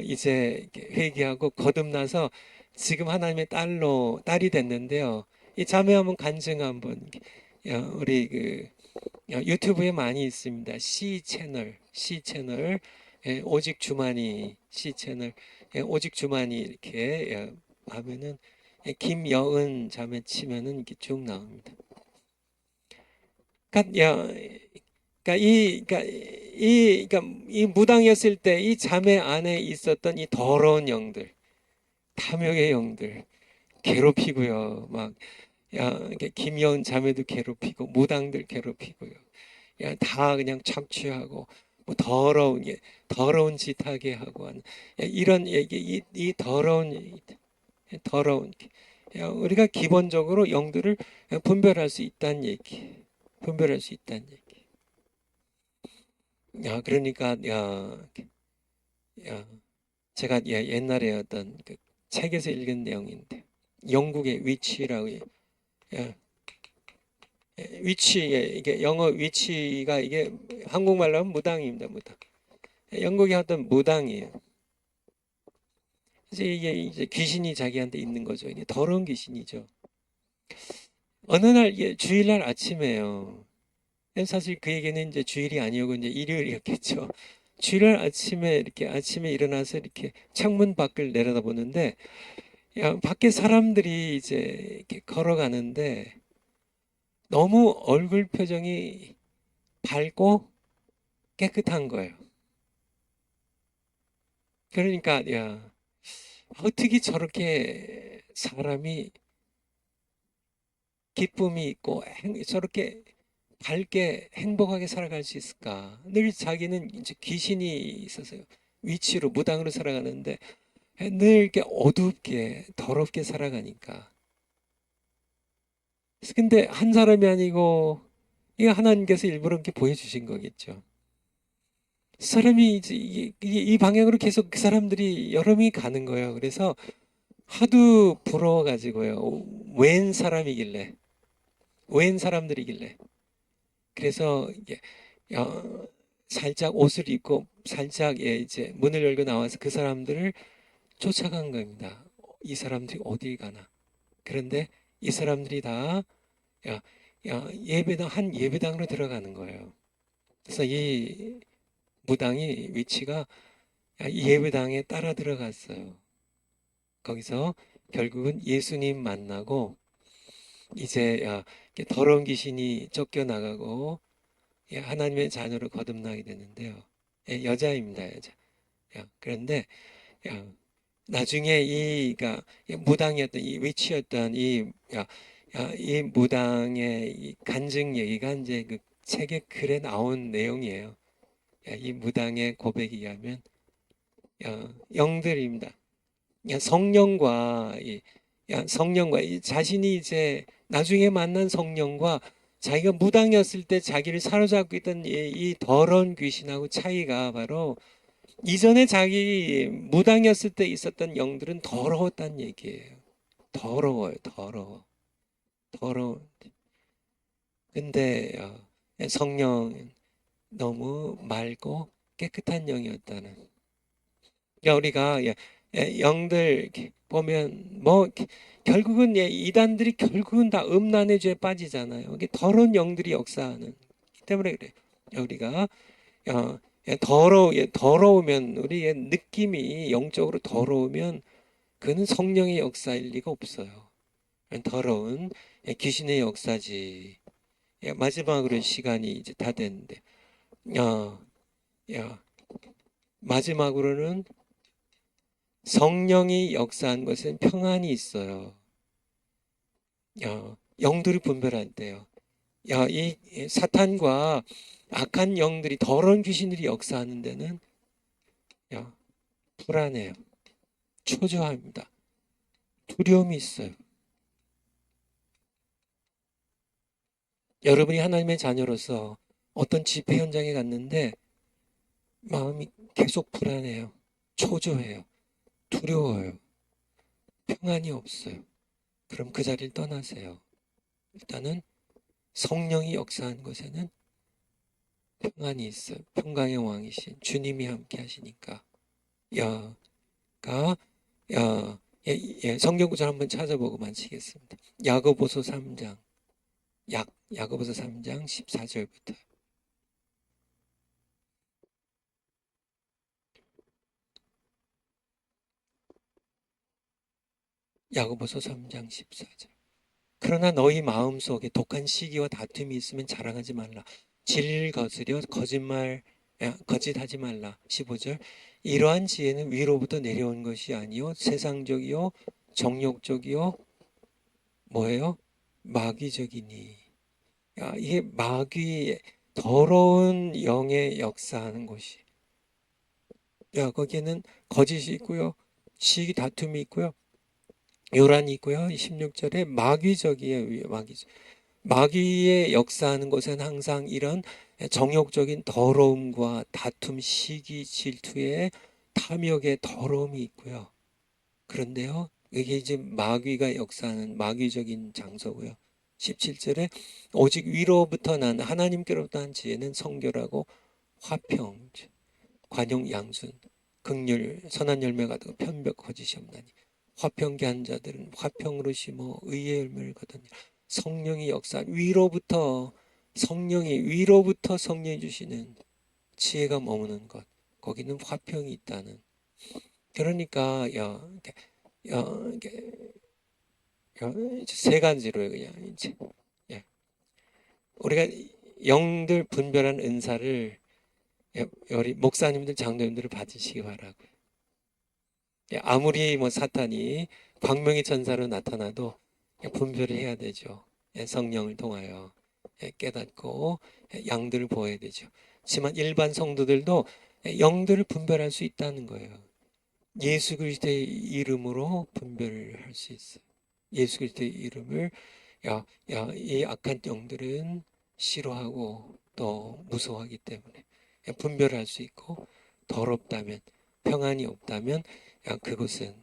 이제 회개하고 거듭나서 지금 하나님의 딸이 됐는데요. 이 자매 한번 간증 한번 우리 그 유튜브에 많이 있습니다. C 채널 오직 주만이 C 채널 오직 주만이 이렇게 하면은 김여은 자매 치면은 이렇게 쭉 나옵니다. 이 무당이었을 때 이 자매 안에 있었던 이 더러운 영들, 탐욕의 영들 괴롭히고요. 막 김여은 자매도 괴롭히고 무당들 괴롭히고요. 다 그냥 착취하고 뭐 더러운 짓 하게 하고 하는 이런 얘기 이 더러운 우리가 기본적으로 영들을 분별할 수 있다는 얘기. 분별할 수 있다는 얘기. 그러니까 제가 옛날에 어떤 그 책에서 읽은 내용인데 영국의 위치라고 위치 이게 영어 위치가 이게 한국말로 하면 무당입니다. 무당. 영국의 어떤 무당이에요. 그래서 이게 이제 귀신이 자기한테 있는 거죠. 이게 더러운 귀신이죠. 어느 날 주일날 아침에요. 사실 그에게는 이제 주일이 아니고 이제 일요일이었겠죠. 주일날 아침에 이렇게 아침에 일어나서 이렇게 창문 밖을 내려다보는데 밖에 사람들이 이제 이렇게 걸어가는데 너무 얼굴 표정이 밝고 깨끗한 거예요. 그러니까 어떻게 저렇게 사람이 기쁨이 있고 저렇게 밝게 행복하게 살아갈 수 있을까? 늘 자기는 이제 귀신이 있어서요. 위치로 무당으로 살아가는데 늘 이렇게 어둡게 더럽게 살아가니까. 근데 한 사람이 아니고 이거 하나님께서 일부러 이렇게 보여주신 거겠죠. 사람이 이제 이 방향으로 계속 그 사람들이 여러 명이 가는 거예요. 그래서 하도 부러워가지고요. 웬 사람들이길래. 그래서 이게 살짝 옷을 입고 살짝 이제 문을 열고 나와서 그 사람들을 쫓아간 겁니다. 이 사람들이 어디 가나. 그런데 이 사람들이 다 한 예배당으로 들어가는 거예요. 그래서 이 무당이 위치가 이 예배당에 따라 들어갔어요. 거기서 결국은 예수님 만나고 이제 더러운 귀신이 쫓겨나가고 하나님의 자녀로 거듭나게 되는데요. 여자입니다, 여자. 그런데 나중에 무당이었던 이 위치였던 이 무당의 이 간증 얘기가 이제 그 책의 글에 나온 내용이에요. 이 무당의 고백에 의하면 영들입니다. 성령과 자신이 이제 나중에 만난 성령과 자기가 무당이었을 때 자기를 사로잡고 있던 이 더러운 귀신하고 차이가 바로 이전에 자기 무당이었을 때 있었던 영들은 더러웠다는 얘기예요. 더러워요, 더러워. 근데 성령 너무 맑고 깨끗한 영이었다는. 우리가 영들 보면 뭐 결국은 이단들이 결국은 다 음란의 죄에 빠지잖아요. 이게 더러운 영들이 역사하는 때문에 그래. 우리가 더러우면 우리의 느낌이 영적으로 더러우면 그는 성령의 역사일 리가 없어요. 더러운 귀신의 역사지. 마지막으로 시간이 이제 다 됐는데, 야, 야, 마지막으로는 성령이 역사한 것은 평안이 있어요. 영들이 분별할 때요. 이 사탄과 악한 영들이, 더러운 귀신들이 역사하는 데는 불안해요. 초조합니다. 두려움이 있어요. 여러분이 하나님의 자녀로서 어떤 집회 현장에 갔는데 마음이 계속 불안해요. 초조해요. 두려워요. 평안이 없어요. 그럼 그 자리를 떠나세요. 일단은 성령이 역사한 것에는 평안이 있어요. 평강의 왕이신 주님이 함께 하시니까. 성경 구절 한번 찾아보고 마치겠습니다. 야고보서 3장, 야고보서 3장 14절부터. 야고보서 3장 14절. 그러나 너희 마음속에 독한 시기와 다툼이 있으면 자랑하지 말라. 진리를 거스려 거짓하지 말라. 15절. 이러한 지혜는 위로부터 내려온 것이 아니요 세상적이요 정욕적이요 뭐예요? 마귀적이니. 이게 마귀의 더러운 영의 역사하는 곳이. 거기에는 거짓이 있고요, 시기 다툼이 있고요, 요란이 있고요. 16절에 마귀적이에요. 마귀의 역사하는 곳은 항상 이런 정욕적인 더러움과 다툼, 시기, 질투의 탐욕의 더러움이 있고요. 그런데요, 이게 이제 마귀가 역사하는 마귀적인 장소고요. 17절에 오직 위로부터 난 하나님께로부터 난 지혜는 성결하고 화평, 관용, 양순, 긍휼, 선한 열매가 되고 편벽, 거짓이 없나니 화평케 한 자들은 화평으로 심어 의의 열매를 거두니. 성령이 역사, 위로부터 성령이 주시는 지혜가 머무는 것, 거기는 화평이 있다는. 그러니까 이제 세 가지로 그냥 이제 우리가 영들 분별한 은사를 우리 목사님들, 장로님들을 받으시기 바라고요. 아무리 사탄이 광명의 천사로 나타나도 분별을 해야 되죠. 성령을 통하여 깨닫고 양들을 보아야 되죠. 하지만 일반 성도들도 영들을 분별할 수 있다는 거예요. 예수 그리스도의 이름으로 분별할 수 있어요. 예수 그리스도의 이름을 이 악한 영들은 싫어하고 또 무서워하기 때문에 분별할 수 있고, 더럽다면, 평안이 없다면 그것은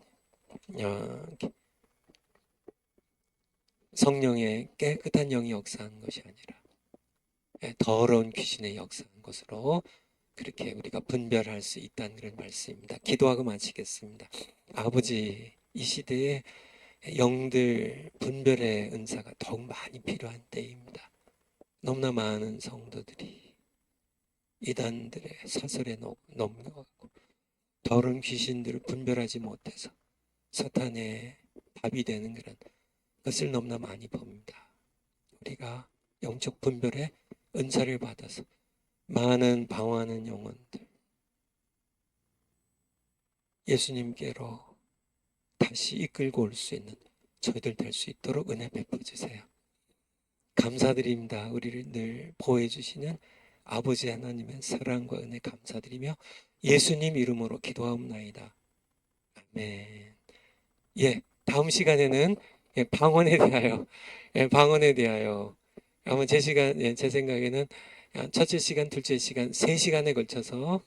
성령의 깨끗한 영이 역사하는 것이 아니라 더러운 귀신의 역사하는 것으로 그렇게 우리가 분별할 수 있다는 그런 말씀입니다. 기도하고 마치겠습니다. 아버지, 이 시대에 영들 분별의 은사가 더욱 많이 필요한 때입니다. 너무나 많은 성도들이 이단들의 사설에 넘겨가고 더러운 귀신들을 분별하지 못해서 사탄의 밥이 되는 그런 것을 너무나 많이 봅니다. 우리가 영적 분별의 은사를 받아서 많은 방황하는 영혼들 예수님께로 다시 이끌고 올 수 있는 저희들 될 수 있도록 은혜 베풀어 주세요. 감사드립니다. 우리를 늘 보호해 주시는 아버지 하나님의 사랑과 은혜 감사드리며 예수님 이름으로 기도하옵나이다. 아멘. 다음 시간에는 방언에 대하여 아마 제 생각에는 첫째 시간, 둘째 시간, 3시간에 걸쳐서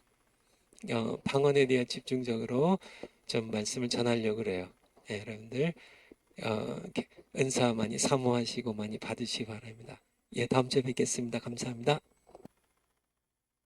방언에 대한 집중적으로 좀 말씀을 전하려고 그래요. 여러분들 은사 많이 사모하시고 많이 받으시기 바랍니다. 다음 주에 뵙겠습니다. 감사합니다.